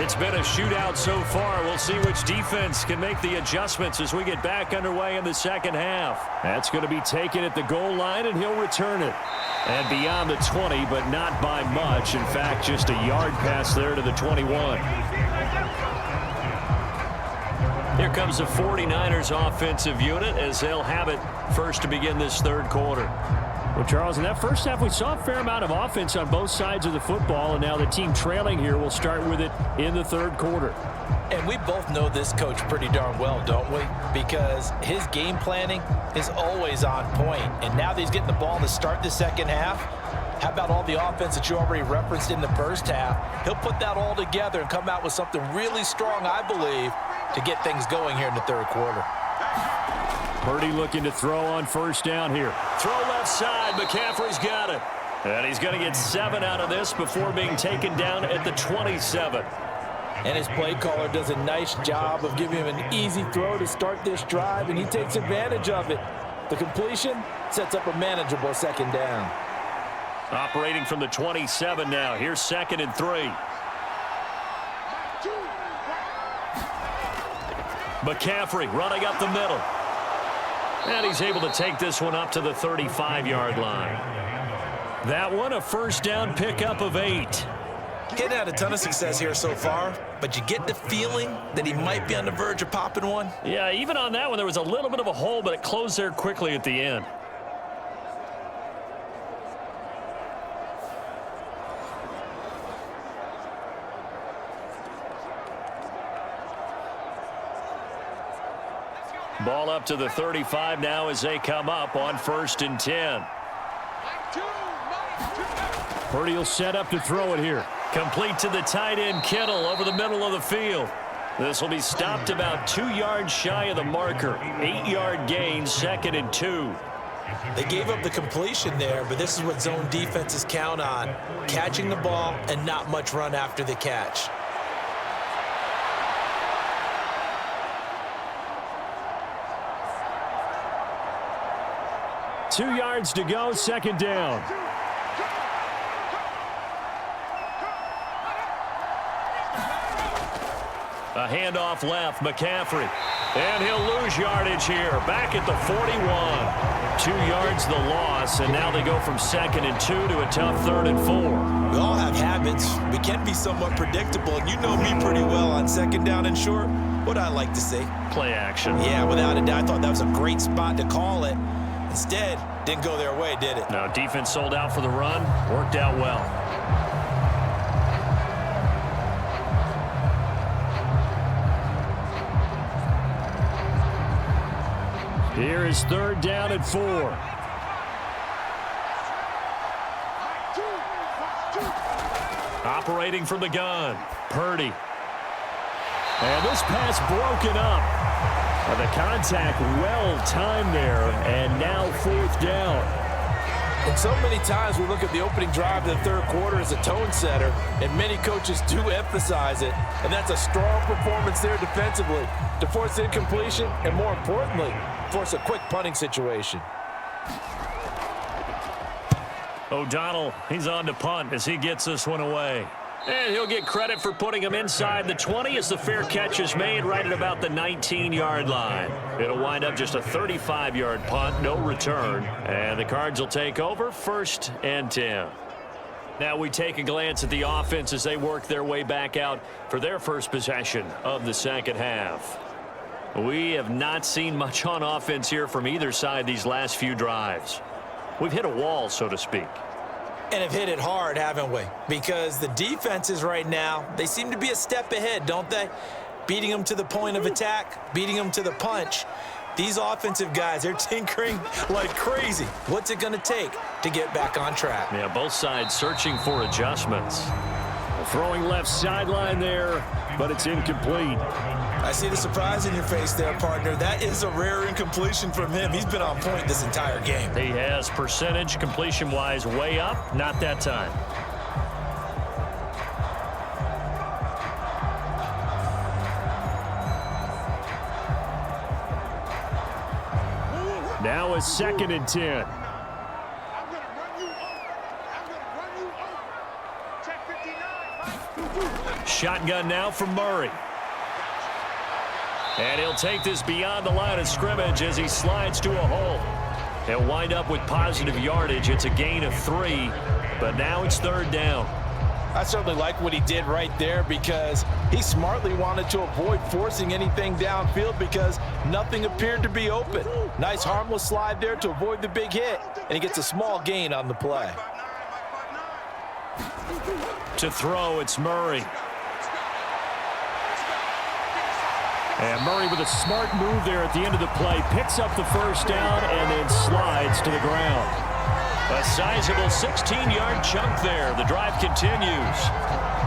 It's been a shootout so far. We'll see which defense can make the adjustments as we get back underway in the second half. That's going to be taken at the goal line, and he'll return it. And beyond the 20, but not by much. In fact, just a yard pass there to the 21. Here comes the 49ers offensive unit as they'll have it first to begin this third quarter. Well, Charles, in that first half, we saw a fair amount of offense on both sides of the football, and now the team trailing here will start with it in the third quarter.
And we both know this coach pretty darn well, don't we? Because his game planning is always on point. And now that he's getting the ball to start the second half, how about all the offense that you already referenced in the first half? He'll put that all together and come out with something really strong, I believe, to get things going here in the third quarter.
Purdy looking to throw on first down here. Throw left side. McCaffrey's got it. And he's going to get 7 out of this before being taken down at the 27.
And his play caller does a nice job of giving him an easy throw to start this drive, and he takes advantage of it. The completion sets up a manageable second down.
Operating from the 27 now. Here's 2nd and 3. McCaffrey running up the middle. And he's able to take this one up to the 35-yard line. That one, a first down pickup of 8.
Getting had a ton of success here so far, but you get the feeling that he might be on the verge of popping one.
Yeah, even on that one, there was a little bit of a hole, but it closed there quickly at the end. Ball up to the 35 now as they come up on 1st and 10. Purdy will set up to throw it here. Complete to the tight end, Kittle, over the middle of the field. This will be stopped about 2 yards shy of the marker. 8-yard gain, 2nd and 2.
They gave up the completion there, but this is what zone defenses count on. Catching the ball and not much run after the catch.
Two yards to go, 2nd down. A handoff left, McCaffrey. And he'll lose yardage here, back at the 41. 2 yards the loss, and now they go from 2nd and 2 to a tough 3rd and 4.
We all have habits. We can be somewhat predictable, and you know me pretty well on 2nd down and short. What I like to see.
Play action.
Yeah, without a doubt. I thought that was a great spot to call it. Instead, didn't go their way, did it?
No, defense sold out for the run. Worked out well. Here is 3rd down and 4. Operating from the gun, Purdy. And this pass broken up. The contact well timed there, and now 4th down.
And so many times we look at the opening drive of the third quarter as a tone setter, and many coaches do emphasize it. And that's a strong performance there defensively to force incompletion and, more importantly, force a quick punting situation.
O'Donnell, he's on to punt as he gets this one away. And he'll get credit for putting him inside the 20 as the fair catch is made right at about the 19-yard line. It'll wind up just a 35-yard punt, no return. And the Cards will take over 1st and 10. Now we take a glance at the offense as they work their way back out for their first possession of the second half. We have not seen much on offense here from either side these last few drives. We've hit a wall, so to speak.
And have hit it hard, haven't we? Because the defenses right now, they seem to be a step ahead, don't they? Beating them to the point of attack, beating them to the punch. These offensive guys, they're tinkering like crazy. What's it going to take to get back on track?
Yeah, both sides searching for adjustments. Throwing left sideline there, but it's incomplete.
I see the surprise in your face there, partner. That is a rare incompletion from him. He's been on point this entire game.
He has percentage completion-wise way up, not that time. Now it's 2nd and 10. Shotgun now from Murray. And he'll take this beyond the line of scrimmage as he slides to a hole. He'll wind up with positive yardage. It's a gain of 3, but now it's 3rd down.
I certainly like what he did right there because he smartly wanted to avoid forcing anything downfield because nothing appeared to be open. Nice harmless slide there to avoid the big hit, and he gets a small gain on the play.
To throw, it's Murray. And Murray with a smart move there at the end of the play. Picks up the 1st down and then slides to the ground. A sizable 16-yard chunk there. The drive continues.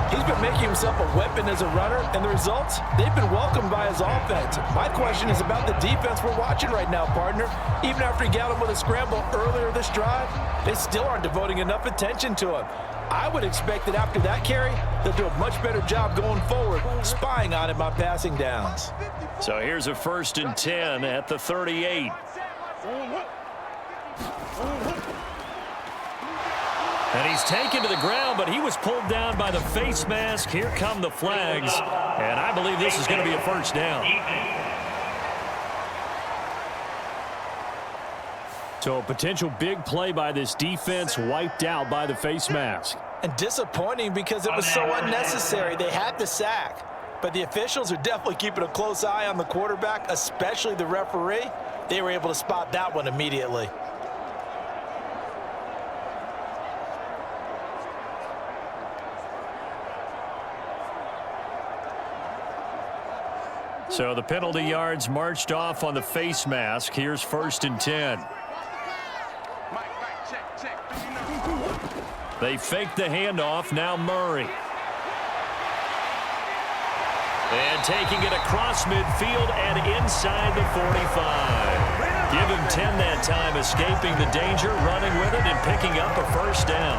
He's been making himself a weapon as a runner, and the results, they've been welcomed by his offense. My question is about the defense we're watching right now, partner. Even after he got him with a scramble earlier this drive, they still aren't devoting enough attention to him. I would expect that after that carry, they'll do a much better job going forward, spying on him on passing downs.
So here's a 1st and 10 at the 38. And he's taken to the ground, but he was pulled down by the face mask. Here come the flags, and I believe this is going to be a 1st down. So a potential big play by this defense wiped out by the face mask.
And disappointing because it was so unnecessary. They had the sack. But the officials are definitely keeping a close eye on the quarterback, especially the referee. They were able to spot that one immediately.
So the penalty yards marched off on the face mask. Here's 1st and 10. They fake the handoff. Now Murray. And taking it across midfield and inside the 45. Give him 10 that time, escaping the danger, running with it, and picking up a 1st down.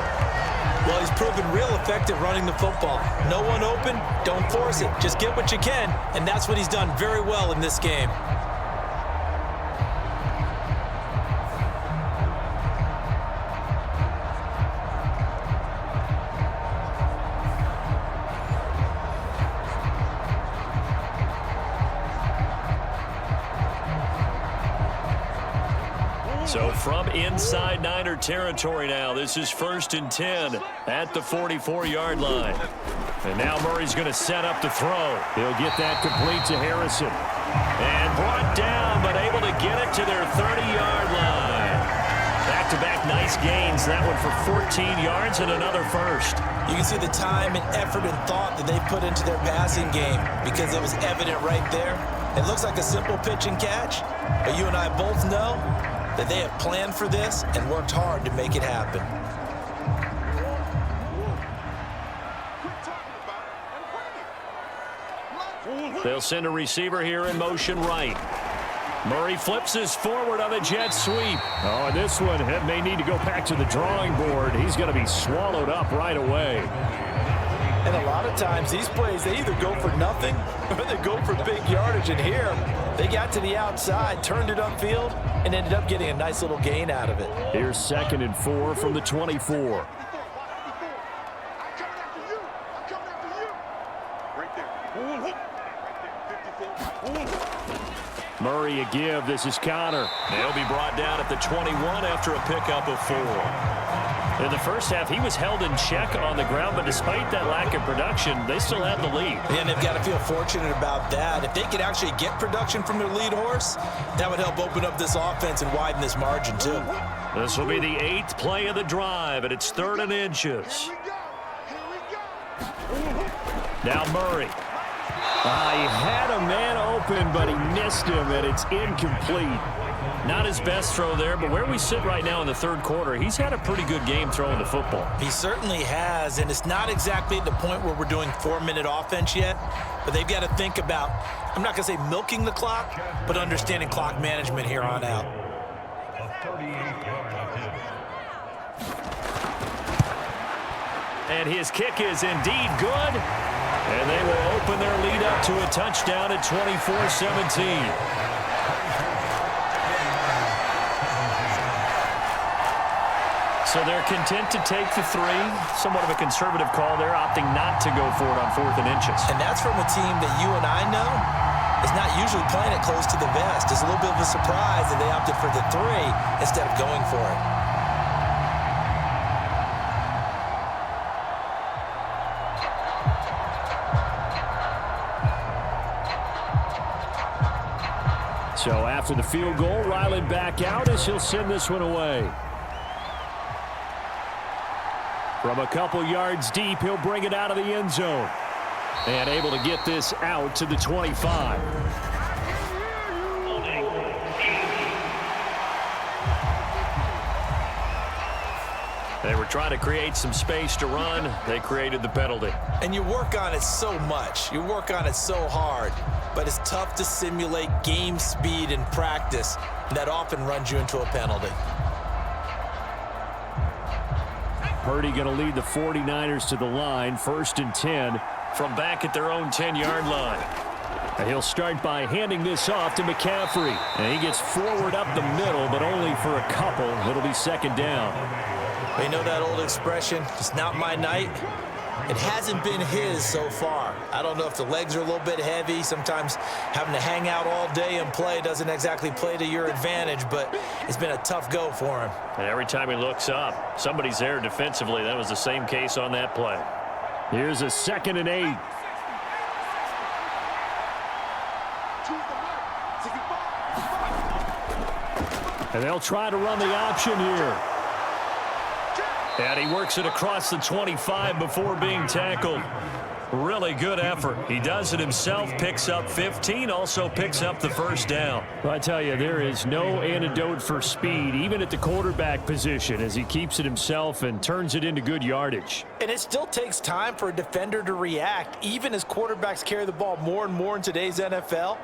Well, he's proven real effective running the football. No one open, don't force it. Just get what you can, and that's what he's done very well in this game.
So from inside Niner territory now, this is 1st and 10 at the 44-yard line. And now Murray's going to set up the throw. He'll get that complete to Harrison. And brought down, but able to get it to their 30-yard line. Back-to-back nice gains. That one for 14 yards and another 1st.
You can see the time and effort and thought that they put into their passing game because it was evident right there. It looks like a simple pitch and catch, but you and I both know that they have planned for this and worked hard to make it happen.
They'll send a receiver here in motion right. Murray flips this forward on the jet sweep. Oh, and this one may need to go back to the drawing board. He's going to be swallowed up right away.
And a lot of times these plays, they either go for nothing or they go for big yardage. And here, they got to the outside, turned it upfield, and ended up getting a nice little gain out of it.
Here's 2nd and 4 from the 24. Murray a give. This is Connor. They'll be brought down at the 21 after a pickup of 4. In the first half, he was held in check on the ground, but despite that lack of production, they still have the lead.
And they've got to feel fortunate about that. If they could actually get production from their lead horse, that would help open up this offense and widen this margin, too.
This will be the 8th play of the drive, and it's 3rd and inches. Now Murray. He had a man open, but he missed him, and it's incomplete. Not his best throw there, but where we sit right now in the 3rd quarter, he's had a pretty good game throwing the football.
He certainly has, and it's not exactly at the point where we're doing 4-minute offense yet, but they've got to think about, I'm not going to say milking the clock, but understanding clock management here on out.
And his kick is indeed good. And they will open their lead up to a touchdown at 24-17. So they're content to take the 3. Somewhat of a conservative call there, opting not to go for it on 4th and inches.
And that's from a team that you and I know is not usually playing it close to the vest. It's a little bit of a surprise that they opted for the 3 instead of going for it.
So after the field goal, Ryland back out as he'll send this one away. From a couple yards deep, he'll bring it out of the end zone. And able to get this out to the 25. They were trying to create some space to run. They created the penalty.
And you work on it so much. You work on it so hard. But it's tough to simulate game speed in practice. That often runs you into a penalty.
Purdy going to lead the 49ers to the line. 1st and 10 from back at their own 10-yard line. And he'll start by handing this off to McCaffrey. And he gets forward up the middle, but only for a couple. It'll be 2nd down.
You know that old expression, it's not my night? It hasn't been his so far. I don't know if the legs are a little bit heavy. Sometimes having to hang out all day and play doesn't exactly play to your advantage, but it's been a tough go for him.
And every time he looks up, somebody's there defensively. That was the same case on that play. Here's a 2nd and 8. And they'll try to run the option here. And he works it across the 25 before being tackled. Really good effort. He does it himself, picks up 15, also picks up the 1st down. Well, I tell you, there is no antidote for speed, even at the quarterback position, as he keeps it himself and turns it into good yardage.
And it still takes time for a defender to react, even as quarterbacks carry the ball more and more in today's NFL.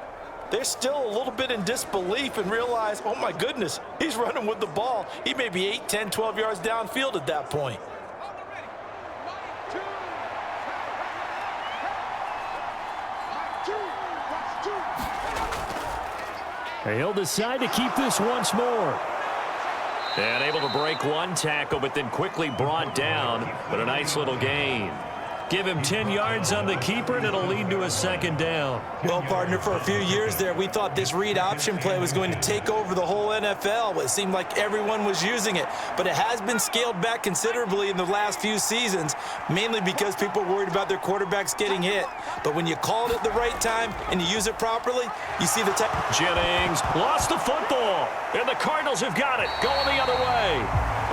They're still a little bit in disbelief and realize, oh my goodness, he's running with the ball. He may be 8, 10, 12 yards downfield at that point.
And he'll decide to keep this once more. And able to break one tackle, but then quickly brought down. But a nice little gain. Give him 10 yards on the keeper, and it'll lead to a 2nd down.
Well, partner, for a few years there, we thought this read option play was going to take over the whole NFL. It seemed like everyone was using it, but it has been scaled back considerably in the last few seasons, mainly because people are worried about their quarterbacks getting hit. But when you call it at the right time and you use it properly, you see the
Jennings lost the football, and the Cardinals have got it going the other way.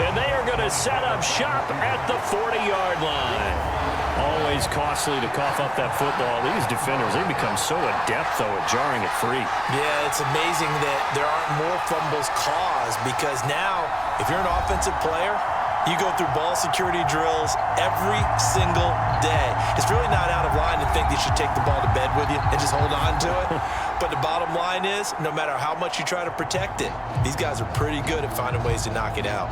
And they are going to set up shop at the 40-yard line. Always costly to cough up that football. These defenders, they become so adept, though, at jarring it free.
Yeah, it's amazing that there aren't more fumbles caused, because now, if you're an offensive player, You go through ball security drills every single day. It's really not out of line to think you should take the ball to bed with you and just hold on to it. But the bottom line is, no matter how much you try to protect it, these guys are pretty good at finding ways to knock it out.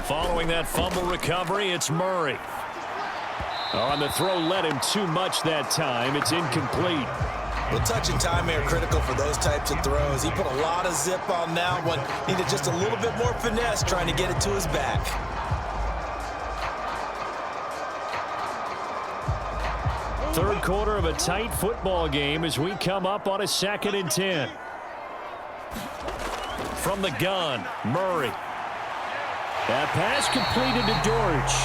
Following that fumble recovery, it's Murray. On the throw led him too much that time. It's incomplete.
Well, touch and time are critical for those types of throws. He put a lot of zip on that one. Needed just a little bit more finesse trying to get it to his back.
Third quarter of a tight football game as we come up on a 2nd and 10. From the gun, Murray. That pass completed to Dortch.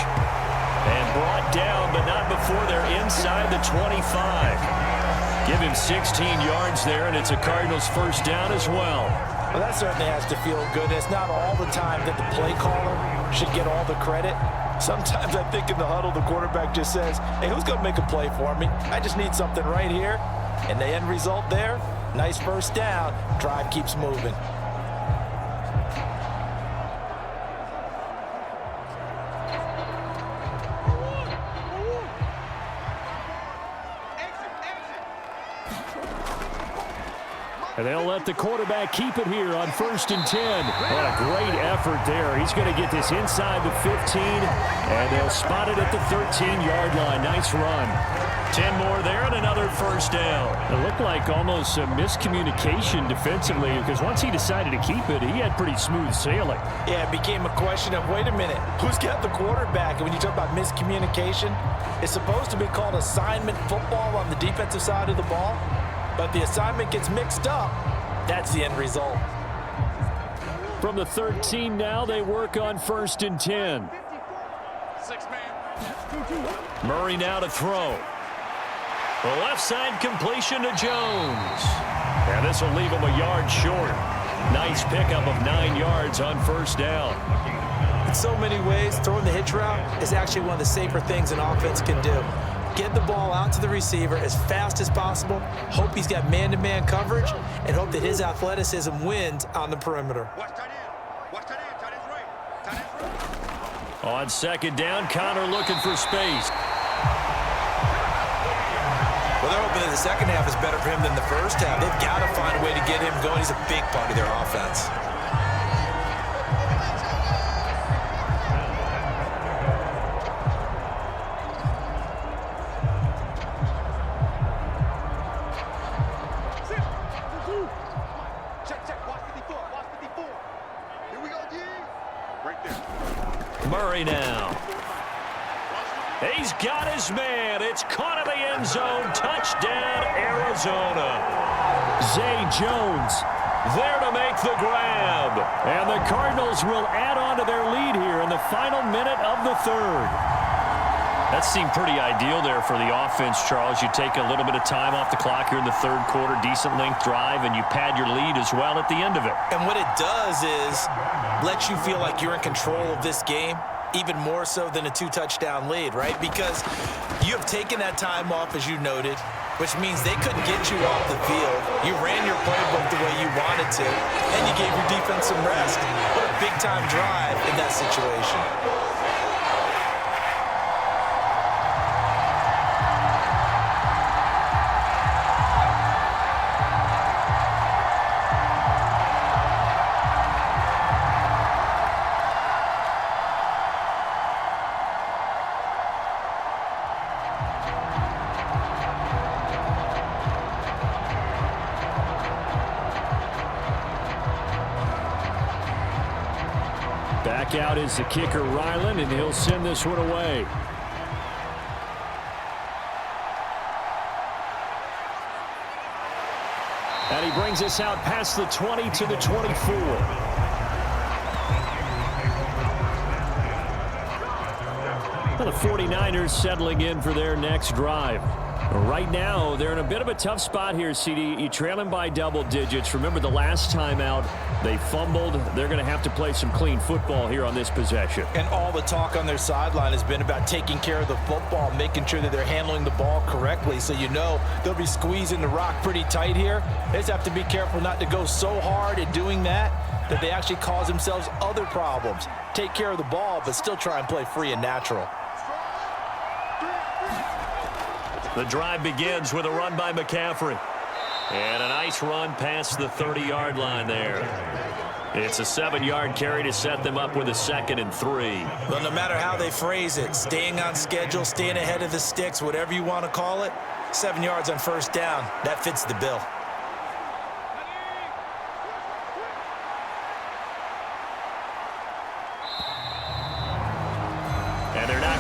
And brought down, but not before they're inside the 25. Give him 16 yards there, and it's a Cardinals first down as well.
Well, that certainly has to feel good. It's not all the time that the play caller should get all the credit. Sometimes I think in the huddle, the quarterback just says, hey, who's going to make a play for me? I just need something right here. And the end result there, nice first down. Drive keeps moving.
And they'll let the quarterback keep it here on 1st and 10. What a great effort there. He's going to get this inside the 15, and they'll spot it at the 13-yard line. Nice run. 10 more there and another first down. It looked like almost a miscommunication defensively because once he decided to keep it, he had pretty smooth sailing.
Yeah, it became a question of, wait a minute, who's got the quarterback? And when you talk about miscommunication, it's supposed to be called assignment football on the defensive side of the ball. But the assignment gets mixed up. That's the end result.
From the 13 now, they work on 1st and 10. Murray now to throw. The left side completion to Jones. And this will leave him a yard short. Nice pickup of 9 yards on first down.
In so many ways, throwing the hitch route is actually one of the safer things an offense can do. Get the ball out to the receiver as fast as possible, hope he's got man-to-man coverage, and hope that his athleticism wins on the perimeter.
Watch tight end. Watch tight end. Tight end's right. Tight end's right.
On 2nd down, Connor looking for space.
Well, they're hoping that the second half is better for him than the first half. They've got to find a way to get him going. He's a big part of their offense.
Murray now. He's got his man. It's caught in the end zone. Touchdown, Arizona. Zay Jones there to make the grab. And the Cardinals will add on to their lead here in the final minute of the 3rd. That seemed pretty ideal there for the offense, Charles. You take a little bit of time off the clock here in the 3rd quarter, decent length drive, and you pad your lead as well at the end of it.
And what it does is let you feel like you're in control of this game, even more so than a 2-touchdown lead, right? Because you have taken that time off, as you noted, which means they couldn't get you off the field. You ran your playbook the way you wanted to, and you gave your defense some rest. What a big-time drive in that situation.
Back out is the kicker, Ryland, and he'll send this one away. And he brings us out past the 20 to the 24. The 49ers settling in for their next drive. Right now, they're in a bit of a tough spot here, CD. You trail them by double digits. Remember the last time out, they fumbled. They're going to have to play some clean football here on this possession.
And all the talk on their sideline has been about taking care of the football, making sure that they're handling the ball correctly. So you know they'll be squeezing the rock pretty tight here. They just have to be careful not to go so hard in doing that they actually cause themselves other problems. Take care of the ball, but still try and play free and natural.
The drive begins with a run by McCaffrey. And a nice run past the 30-yard line there. It's a 7-yard carry to set them up with a 2nd and 3.
Well, no matter how they phrase it, staying on schedule, staying ahead of the sticks, whatever you want to call it, 7 yards on first down, that fits the bill.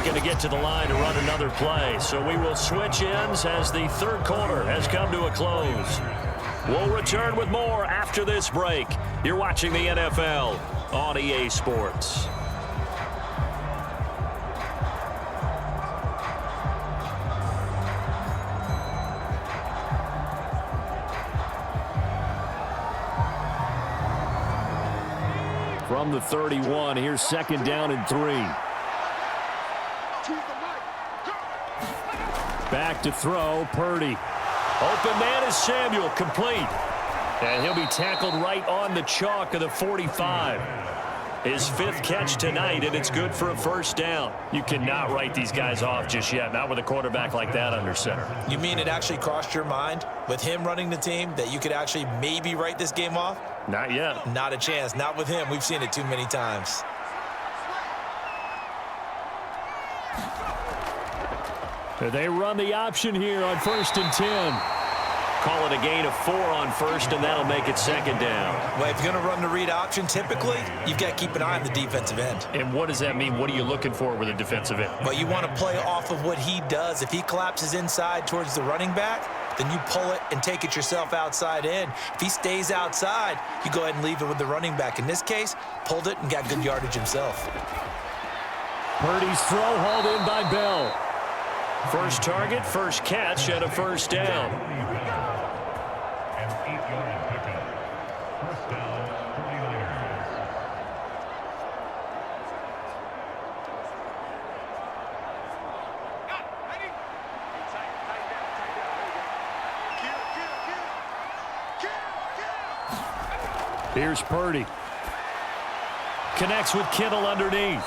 Going to get to the line to run another play. So we will switch ends as the third quarter has come to a close. We'll return with more after this break. You're watching the NFL on EA Sports. From the 31, here's 2nd down and 3. Back to throw, Purdy. Open man is Samuel, complete. And he'll be tackled right on the chalk of the 45. His 5th catch tonight, and it's good for a first down. You cannot write these guys off just yet, not with a quarterback like that under center.
You mean it actually crossed your mind with him running the team that you could actually maybe write this game off?
Not yet.
Not a chance. Not with him. We've seen it too many times.
They run the option here on 1st and 10. Call it a gain of 4 on first, and that'll make it 2nd down.
Well, if you're going to run the read option, typically, you've got to keep an eye on the defensive end.
And what does that mean? What are you looking for with a defensive end?
Well, you want to play off of what he does. If he collapses inside towards the running back, then you pull it and take it yourself outside in. If he stays outside, you go ahead and leave it with the running back. In this case, pulled it and got good yardage himself.
Purdy's throw hauled in by Bell. First target, first catch, and a first down. Here's Purdy. Connects with Kittle underneath.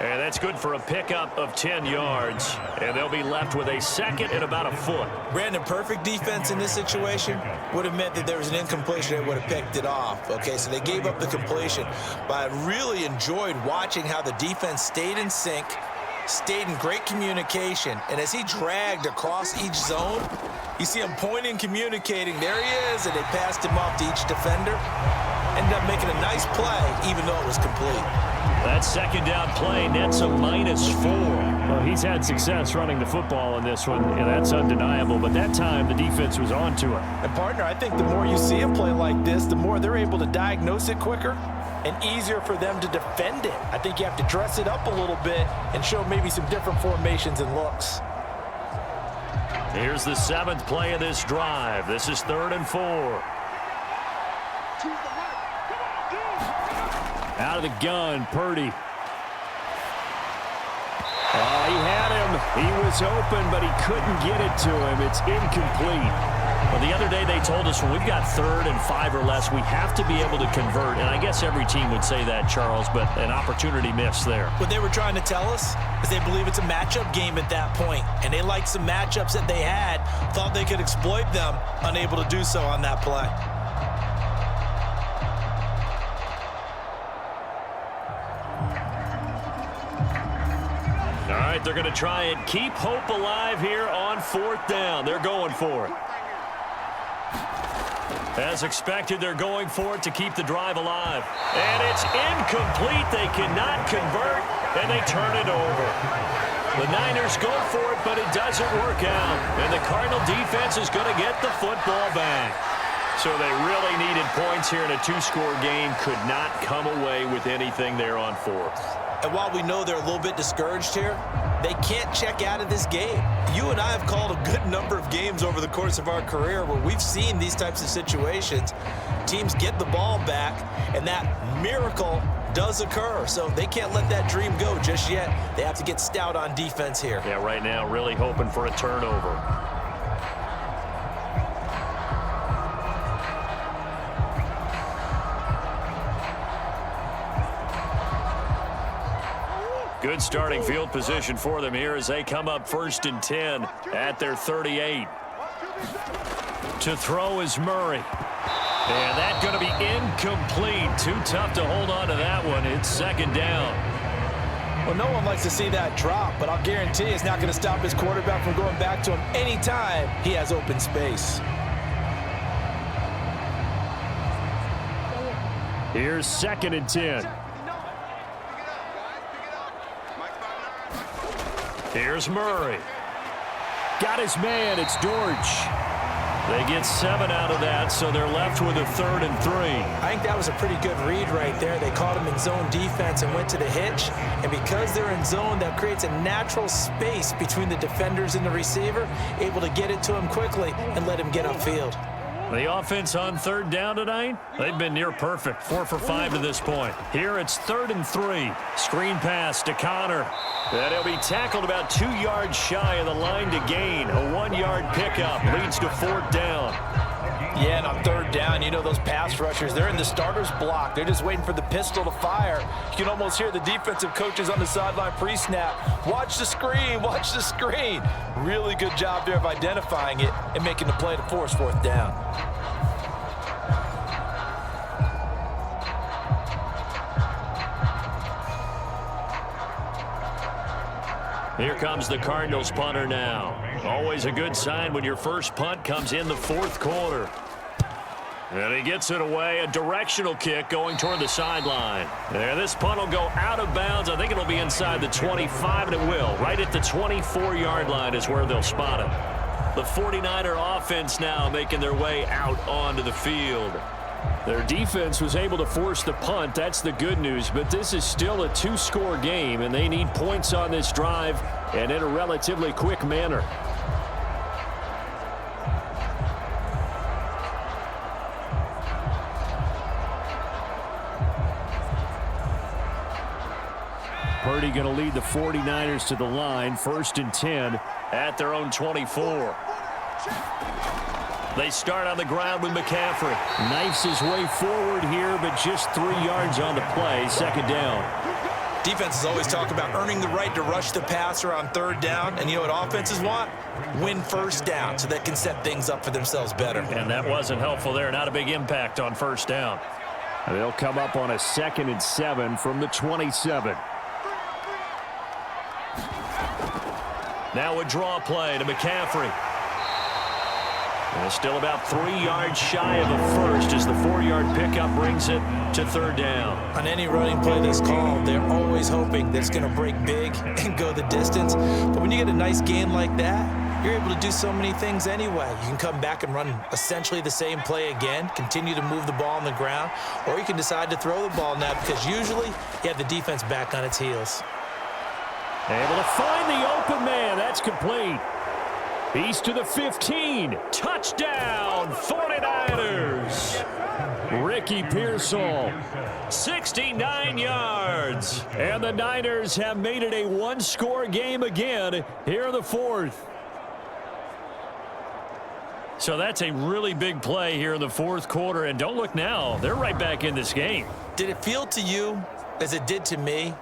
And that's good for a pickup of 10 yards. And they'll be left with a 2nd and about a foot.
Brandon, perfect defense in this situation would have meant that there was an incompletion that would have picked it off. Okay, so they gave up the completion. But I really enjoyed watching how the defense stayed in sync, stayed in great communication. And as he dragged across each zone, you see him pointing, communicating. There he is, and they passed him off to each defender. Ended up making a nice play, even though it was complete.
That 2nd down play nets a -4. Well, he's had success running the football in this one, and that's undeniable. But that time, the defense was on to it.
And, partner, I think the more you see a play like this, the more they're able to diagnose it quicker and easier for them to defend it. I think you have to dress it up a little bit and show maybe some different formations and looks.
Here's the 7th play of this drive. This is 3rd and 4. Out of the gun, Purdy. Oh, he had him. He was open, but he couldn't get it to him. It's incomplete. Well, the other day they told us when we've got 3rd and 5 or less, we have to be able to convert. And I guess every team would say that, Charles, but an opportunity missed there.
What they were trying to tell us is they believe it's a matchup game at that point. And they liked some matchups that they had, thought they could exploit them, unable to do so on that play.
All right, they're going to try and keep hope alive here on 4th down. They're going for it. As expected, they're going for it to keep the drive alive. And it's incomplete. They cannot convert, and they turn it over. The Niners go for it, but it doesn't work out. And the Cardinal defense is going to get the football back. So they really needed points here in a 2-score game. Could not come away with anything there on 4th.
And while we know they're a little bit discouraged here, They can't check out of this game. You and I have called a good number of games over the course of our career where we've seen these types of situations. Teams get the ball back, and that miracle does occur. So they can't let that dream go just yet. They have to get stout on defense here.
Yeah, right now really hoping for a turnover. Good starting field position for them here as they come up 1st and 10 at their 38. To throw is Murray. And that's going to be incomplete. Too tough to hold on to that one. It's 2nd down.
Well, no one likes to see that drop, but I'll guarantee it's not going to stop his quarterback from going back to him anytime he has open space.
Here's 2nd and 10. Here's Murray. Got his man. It's Dortch. They get 7 out of that, so they're left with a 3rd and 3.
I think that was a pretty good read right there. They caught him in zone defense and went to the hitch. And because they're in zone, that creates a natural space between the defenders and the receiver, able to get it to him quickly and let him get upfield.
The offense on 3rd down tonight, they've been near perfect. 4 for 5 to this point. Here it's 3rd and 3. Screen pass to Connor. And he'll be tackled about 2 yards shy of the line to gain. A 1-yard pickup leads to 4th down.
Yeah, and on 3rd down, you know those pass rushers, they're in the starter's block. They're just waiting for the pistol to fire. You can almost hear the defensive coaches on the sideline pre-snap. Watch the screen, watch the screen. Really good job there of identifying it and making the play to force 4th down.
Here comes the Cardinals punter now. Always a good sign when your first punt comes in the 4th quarter. And he gets it away. A directional kick going toward the sideline. There, this punt will go out of bounds. I think it'll be inside the 25, and it will. Right at the 24-yard line is where they'll spot it. The 49er offense now making their way out onto the field. Their defense was able to force the punt. That's the good news. But this is still a 2-score game, and they need points on this drive and in a relatively quick manner. Purdy going to lead the 49ers to the line. 1st and 10 at their own 24. They start on the ground with McCaffrey. Knifes his way forward here, but just 3 yards on the play. 2nd down.
Defenses always talk about earning the right to rush the passer on 3rd down. And you know what offenses want? Win 1st down so they can set things up for themselves better.
And that wasn't helpful there. Not a big impact on 1st down. They'll come up on a 2nd and 7 from the 27. Now a draw play to McCaffrey. And still about 3 yards shy of the first as the 4-yard pickup brings it to 3rd down.
On any running play that's called, they're always hoping that it's going to break big and go the distance. But when you get a nice gain like that, you're able to do so many things anyway. You can come back and run essentially the same play again, continue to move the ball on the ground, or you can decide to throw the ball now because usually you have the defense back on its heels.
Able to find the open man. That's complete. He's to the 15. Touchdown, 49ers. Ricky Pearsall, 69 yards. And the Niners have made it a 1-score game again here in the 4th. So that's a really big play here in the 4th quarter. And don't look now. They're right back in this game.
Did it feel to you, as it did to me,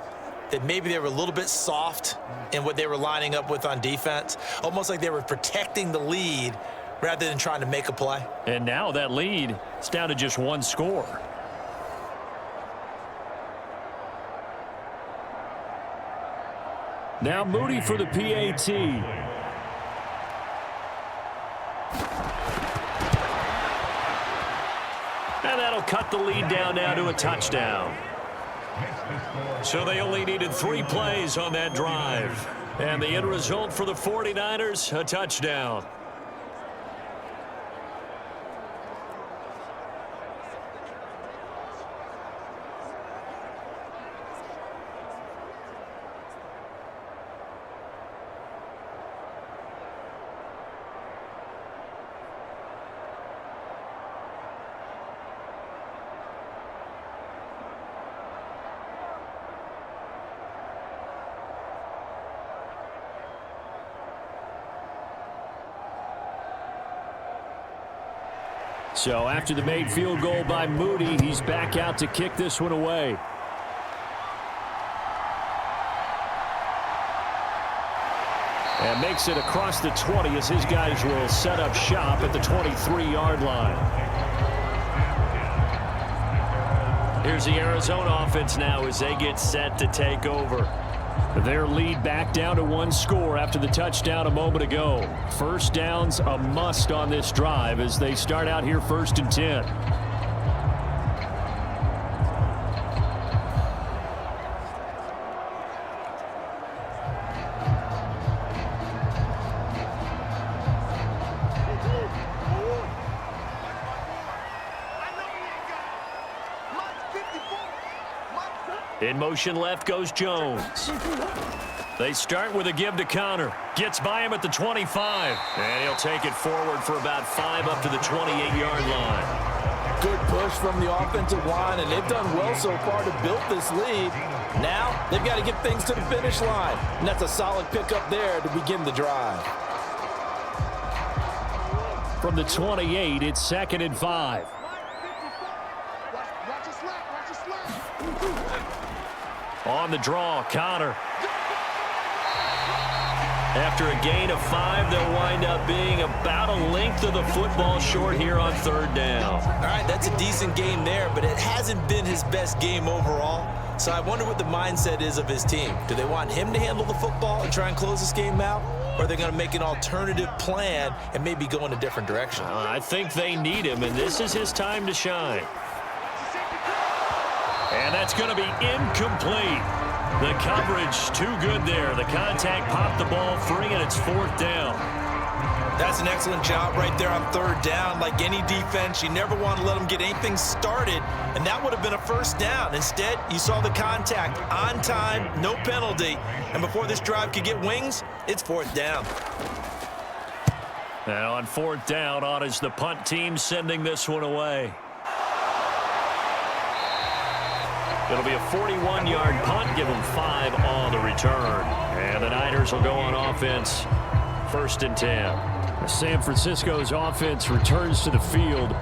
that maybe they were a little bit soft in what they were lining up with on defense? Almost like they were protecting the lead rather than trying to make a play.
And now that lead is down to just 1 score. Now Moody for the PAT. And that'll cut the lead down now to a touchdown. So they only needed 3 plays on that drive. And the end result for the 49ers, a touchdown. So after the made field goal by Moody, he's back out to kick this one away. And makes it across the 20 as his guys will set up shop at the 23-yard line. Here's the Arizona offense now as they get set to take over. Their lead back down to one score after the touchdown a moment ago. First down's a must on this drive as they start out here 1st and 10. In motion left goes Jones. They start with a give to Connor. Gets by him at the 25. And he'll take it forward for about 5 up to the 28-yard line.
Good push from the offensive line, and they've done well so far to build this lead. Now they've got to get things to the finish line. And that's a solid pickup there to begin the drive.
From the 28, it's 2nd and 5. On the draw, Connor. After a gain of 5, they'll wind up being about a length of the football short here on 3rd down.
All right, that's a decent game there, but it hasn't been his best game overall. So I wonder what the mindset is of his team. Do they want him to handle the football and try and close this game out? Or are they going to make an alternative plan and maybe go in a different direction?
I think they need him, and this is his time to shine. And that's going to be incomplete. The coverage too good there. The contact popped the ball free, and it's 4th down.
That's an excellent job right there on 3rd down. Like any defense, you never want to let them get anything started, and that would have been a 1st down. Instead, you saw the contact on time, no penalty, and before this drive could get wings, it's 4th down.
And on 4th down, on is the punt team sending this one away. It'll be a 41-yard punt, give them 5 on the return. And the Niners will go on offense, 1st and 10. San Francisco's offense returns to the field,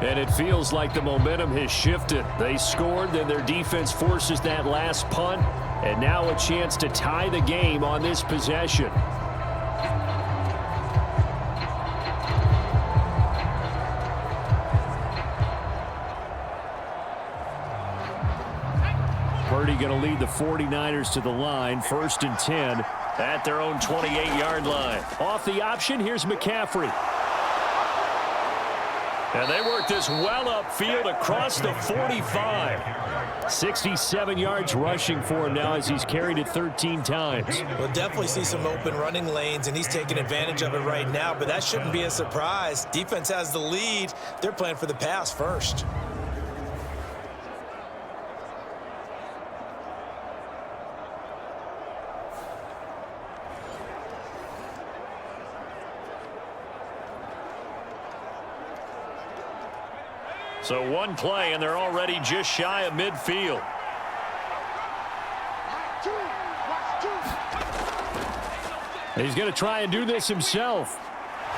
and it feels like the momentum has shifted. They scored, then their defense forces that last punt, and now a chance to tie the game on this possession. Purdy going to lead the 49ers to the line, 1st and 10 at their own 28-yard line. Off the option, here's McCaffrey. And they work this well upfield across the 45. 67 yards rushing for him now as he's carried it 13 times.
We'll definitely see some open running lanes, and he's taking advantage of it right now, but that shouldn't be a surprise. Defense has the lead. They're playing for the pass first.
So one play, and they're already just shy of midfield. He's going to try and do this himself.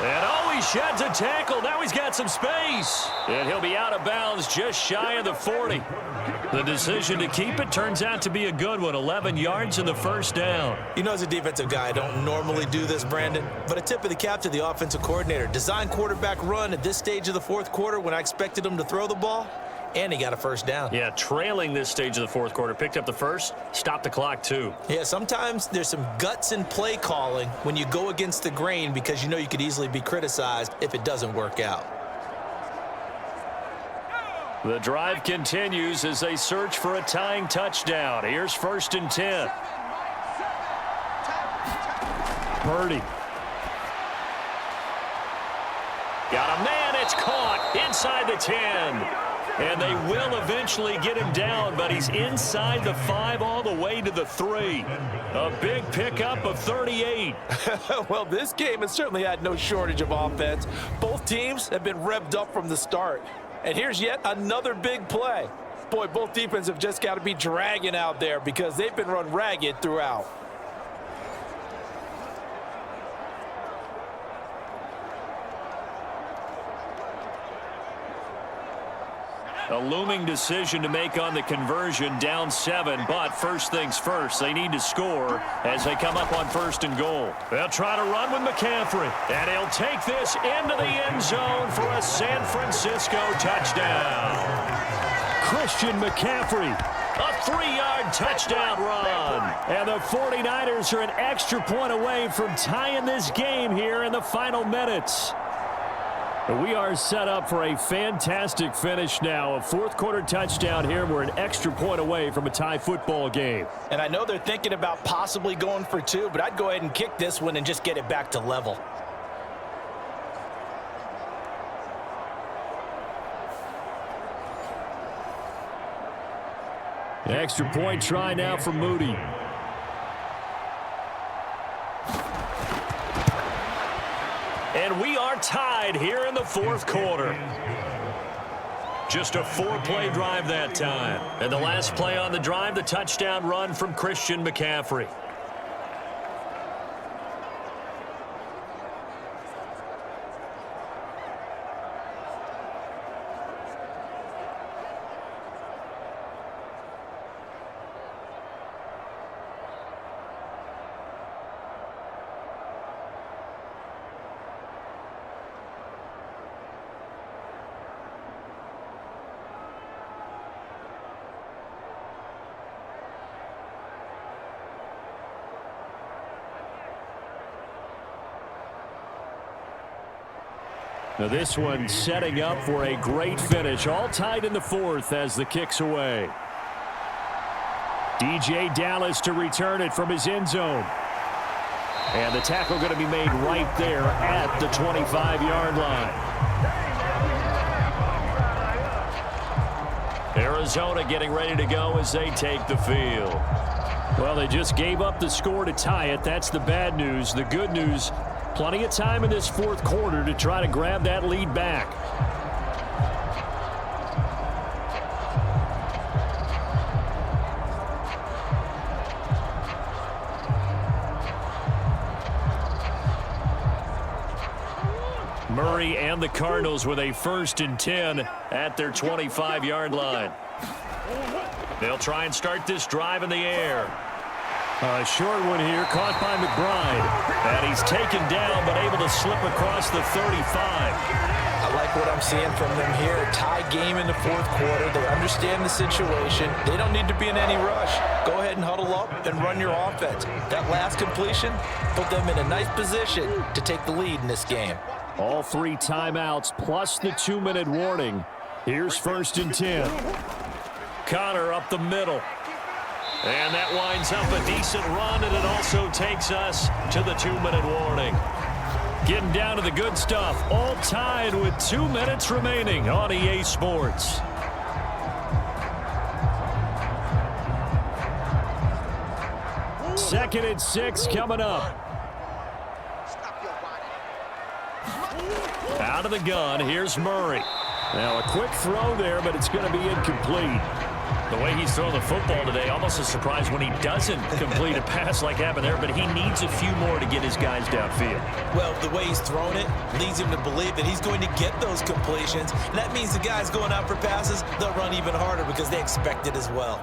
And oh, he sheds a tackle. Now he's got some space. And he'll be out of bounds just shy of the 40. The decision to keep it turns out to be a good one. 11 yards in the 1st down.
You know, as a defensive guy, I don't normally do this, Brandon, but a tip of the cap to the offensive coordinator. Design quarterback run at this stage of the 4th quarter when I expected him to throw the ball, and he got a 1st down.
Yeah, trailing this stage of the 4th quarter. Picked up the 1st, stopped the clock too.
Yeah, sometimes there's some guts in play calling when you go against the grain because you know you could easily be criticized if it doesn't work out.
The drive continues as they search for a tying touchdown. Here's 1st and 10. Purdy. Got a man, it's caught inside the 10. And they will eventually get him down, but he's inside the 5 all the way to the 3. A big pickup of 38.
Well, this game has certainly had no shortage of offense. Both teams have been revved up from the start. And here's yet another big play. Boy, both defenses have just got to be dragging out there because they've been run ragged throughout.
A looming decision to make on the conversion, down 7, but first things first, they need to score as they come up on 1st and goal. They'll try to run with McCaffrey, and he'll take this into the end zone for a San Francisco touchdown. Christian McCaffrey, a 3-yard touchdown run. And the 49ers are an extra point away from tying this game here in the final minutes. We are set up for a fantastic finish now. A 4th-quarter touchdown here. We're an extra point away from a tie football game.
And I know they're thinking about possibly going for 2, but I'd go ahead and kick this one and just get it back to level.
Extra point try now for Moody. And we are tied here in the 4th quarter. Just a 4-play drive that time. And the last play on the drive, the touchdown run from Christian McCaffrey. Now this one setting up for a great finish. All tied in the 4th as the kick's away. DJ Dallas to return it from his end zone. And the tackle going to be made right there at the 25-yard line. Arizona getting ready to go as they take the field. Well, they just gave up the score to tie it. That's the bad news. The good news, plenty of time in this 4th quarter to try to grab that lead back. Murray and the Cardinals with a 1st and 10 at their 25-yard line. They'll try and start this drive in the air. A short one here, caught by McBride. And he's taken down, but able to slip across the 35.
I like what I'm seeing from them here. Tie game in the 4th quarter. They understand the situation. They don't need to be in any rush. Go ahead and huddle up and run your offense. That last completion put them in a nice position to take the lead in this game.
All 3 timeouts plus the 2-minute warning. Here's 1st and 10. Connor up the middle. And that winds up a decent run, and it also takes us to the 2-minute warning. Getting down to the good stuff, all tied with 2 minutes remaining on EA Sports. Second and 6 coming up. Out of the gun, here's Murray. Now a quick throw there, but it's going to be incomplete. The way he's throwing the football today, almost a surprise when he doesn't complete a pass like happened there, but he needs a few more to get his guys downfield.
Well, the way he's thrown it leads him to believe that he's going to get those completions. And that means the guys going out for passes, they'll run even harder because they expect it as well.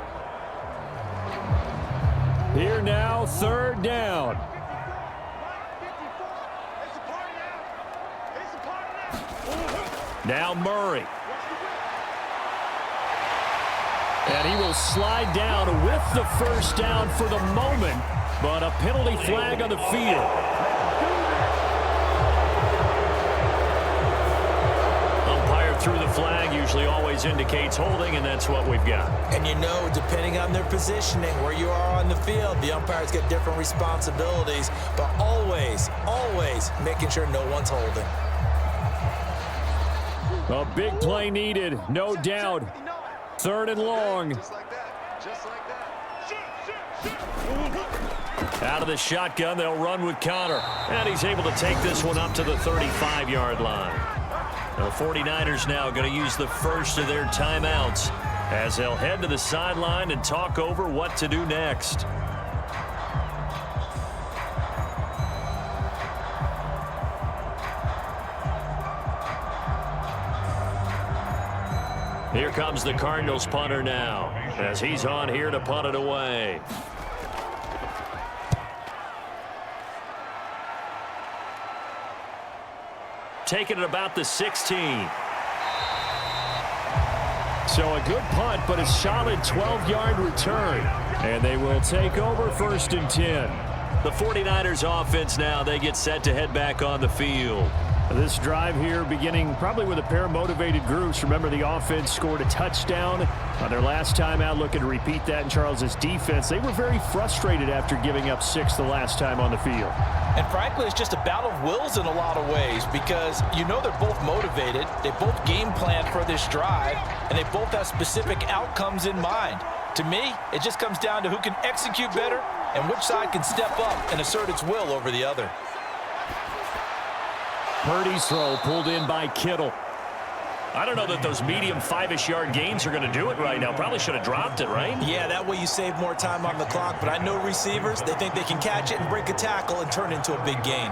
Here now, 3rd down. Now Murray. And he will slide down with the 1st down for the moment, but a penalty flag on the field. Umpire threw the flag, usually always indicates holding, and that's what we've got.
And you know, depending on their positioning, where you are on the field, the umpires get different responsibilities, but always, always making sure no one's holding.
A big play needed, no doubt. 3rd and long.
Just like that. Just like that.
Out of the shotgun, they'll run with Connor. And he's able to take this one up to the 35-yard line. The 49ers now going to use the first of their timeouts as they'll head to the sideline and talk over what to do next. Here comes the Cardinals punter now, as he's on here to punt it away. Taking it about the 16. So a good punt, but a solid 12-yard return. And they will take over 1st and 10. The 49ers offense now, they get set to head back on the field. This drive here beginning probably with a pair of motivated groups. Remember, the offense scored a touchdown on their last time out, looking to repeat that in Charles's defense. They were very frustrated after giving up 6 the last time on the field.
And frankly, it's just a battle of wills in a lot of ways because you know they're both motivated. They both game plan for this drive, and they both have specific outcomes in mind. To me, it just comes down to who can execute better and which side can step up and assert its will over the other.
Purdy's throw pulled in by Kittle. I don't know that those medium 5-ish yard gains are going to do it right now. Probably should have dropped it, right?
Yeah, that way you save more time on the clock. But I know receivers, they think they can catch it and break a tackle and turn it into a big gain.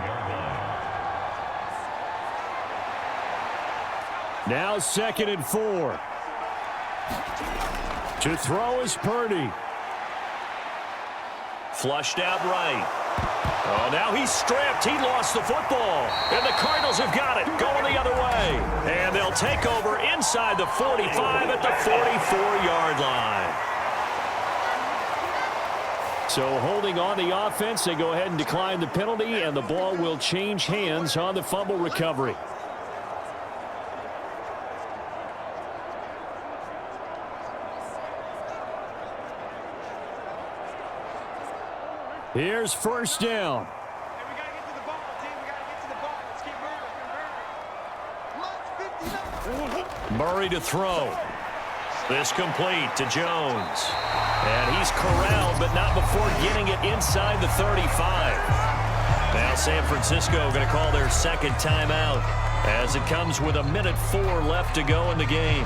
Now 2nd and 4. To throw is Purdy. Flushed out right. Oh, now he's stripped. He lost the football. And the Cardinals have got it, going the other way. And they'll take over inside the 45 at the 44-yard line. So holding on the offense, they go ahead and decline the penalty, and the ball will change hands on the fumble recovery. Here's 1st down.
Hey, we got to get to the ball, team. We got to get to the ball. Let's keep moving.
Murray to throw. This complete to Jones. And he's corralled, but not before getting it inside the 35. Now San Francisco going to call their 2nd timeout as it comes with 1:04 left to go in the game.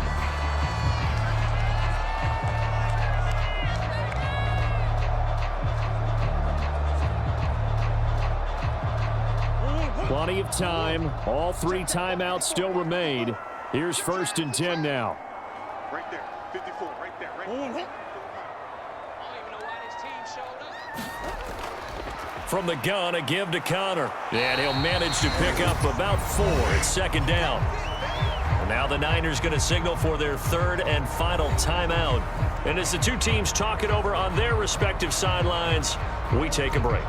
Plenty of time. All 3 timeouts still remain. Here's 1st and 10 now.
Right there. 54. Right there. Right there.
From the gun, a give to Connor. And he'll manage to pick up about 4 at 2nd down. And now the Niners going to signal for their 3rd and final timeout. And as the two teams talk it over on their respective sidelines, we take a break.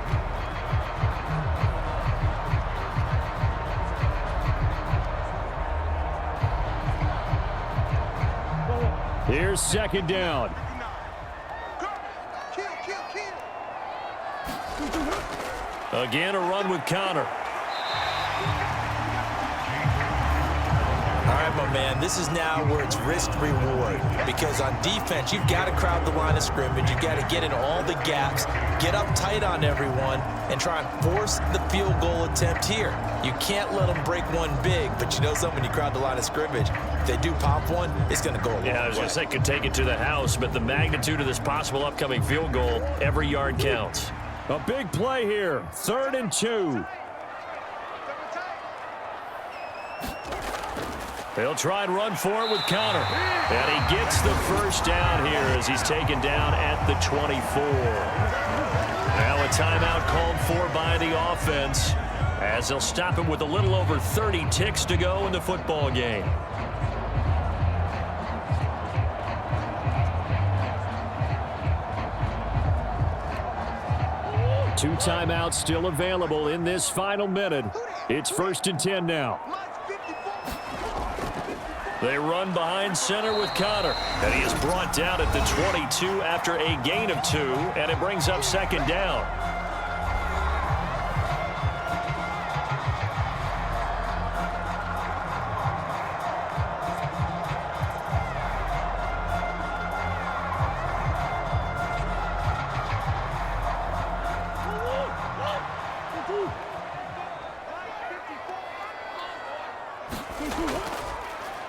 Here's 2nd down. Again, a run with Connor.
All right, my man, this is now where it's risk-reward because on defense, you've got to crowd the line of scrimmage. You've got to get in all the gaps, get up tight on everyone, and try and force the field goal attempt here. You can't let them break one big, but you know something, when you crowd the line of scrimmage, if they do pop one, it's going to go a long way.
Yeah, I was going to say could take it to the house, but the magnitude of this possible upcoming field goal, every yard counts. A big play here, 3rd and 2. They'll try and run for it with Connor. And he gets the 1st down here as he's taken down at the 24. Now a timeout called for by the offense as they'll stop him with a little over 30 ticks to go in the football game. Two timeouts still available in this final minute. It's 1st and 10 now. They run behind center with Connor, and he is brought down at the 22 after a gain of 2, and it brings up 2nd down.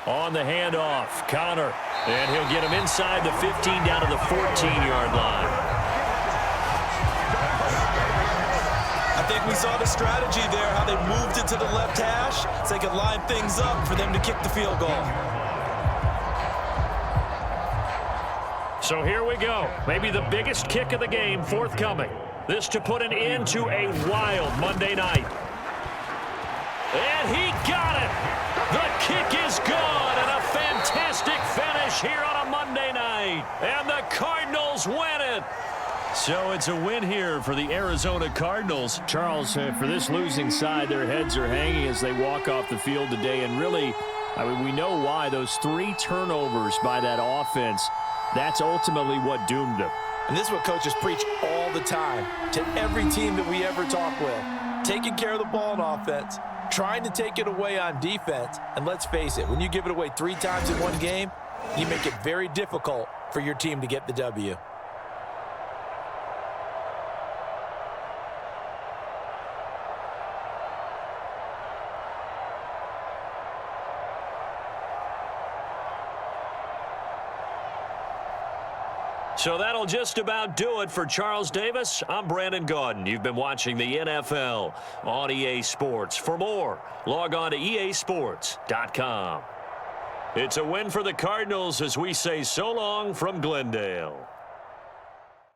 On the handoff, Connor, and he'll get him inside the 15 down to the 14-yard line.
I think we saw the strategy there, how they moved it to the left hash so they could line things up for them to kick the field goal.
So here we go. Maybe the biggest kick of the game forthcoming. This to put an end to a wild Monday night. And he got it. The kick is good, and a fantastic finish here on a Monday night. And the Cardinals win it. So it's a win here for the Arizona Cardinals.
Charles, for this losing side, their heads are hanging as they walk off the field today. And really, I mean, we know why. Those 3 turnovers by that offense, that's ultimately what doomed them.
And this is what coaches preach all the time to every team that we ever talk with. Taking care of the ball on offense, trying to take it away on defense. And let's face it, when you give it away 3 times in one game, you make it very difficult for your team to get the W.
So that'll just about do it for Charles Davis. I'm Brandon Gaudin. You've been watching the NFL on EA Sports. For more, log on to easports.com. It's a win for the Cardinals as we say so long from Glendale.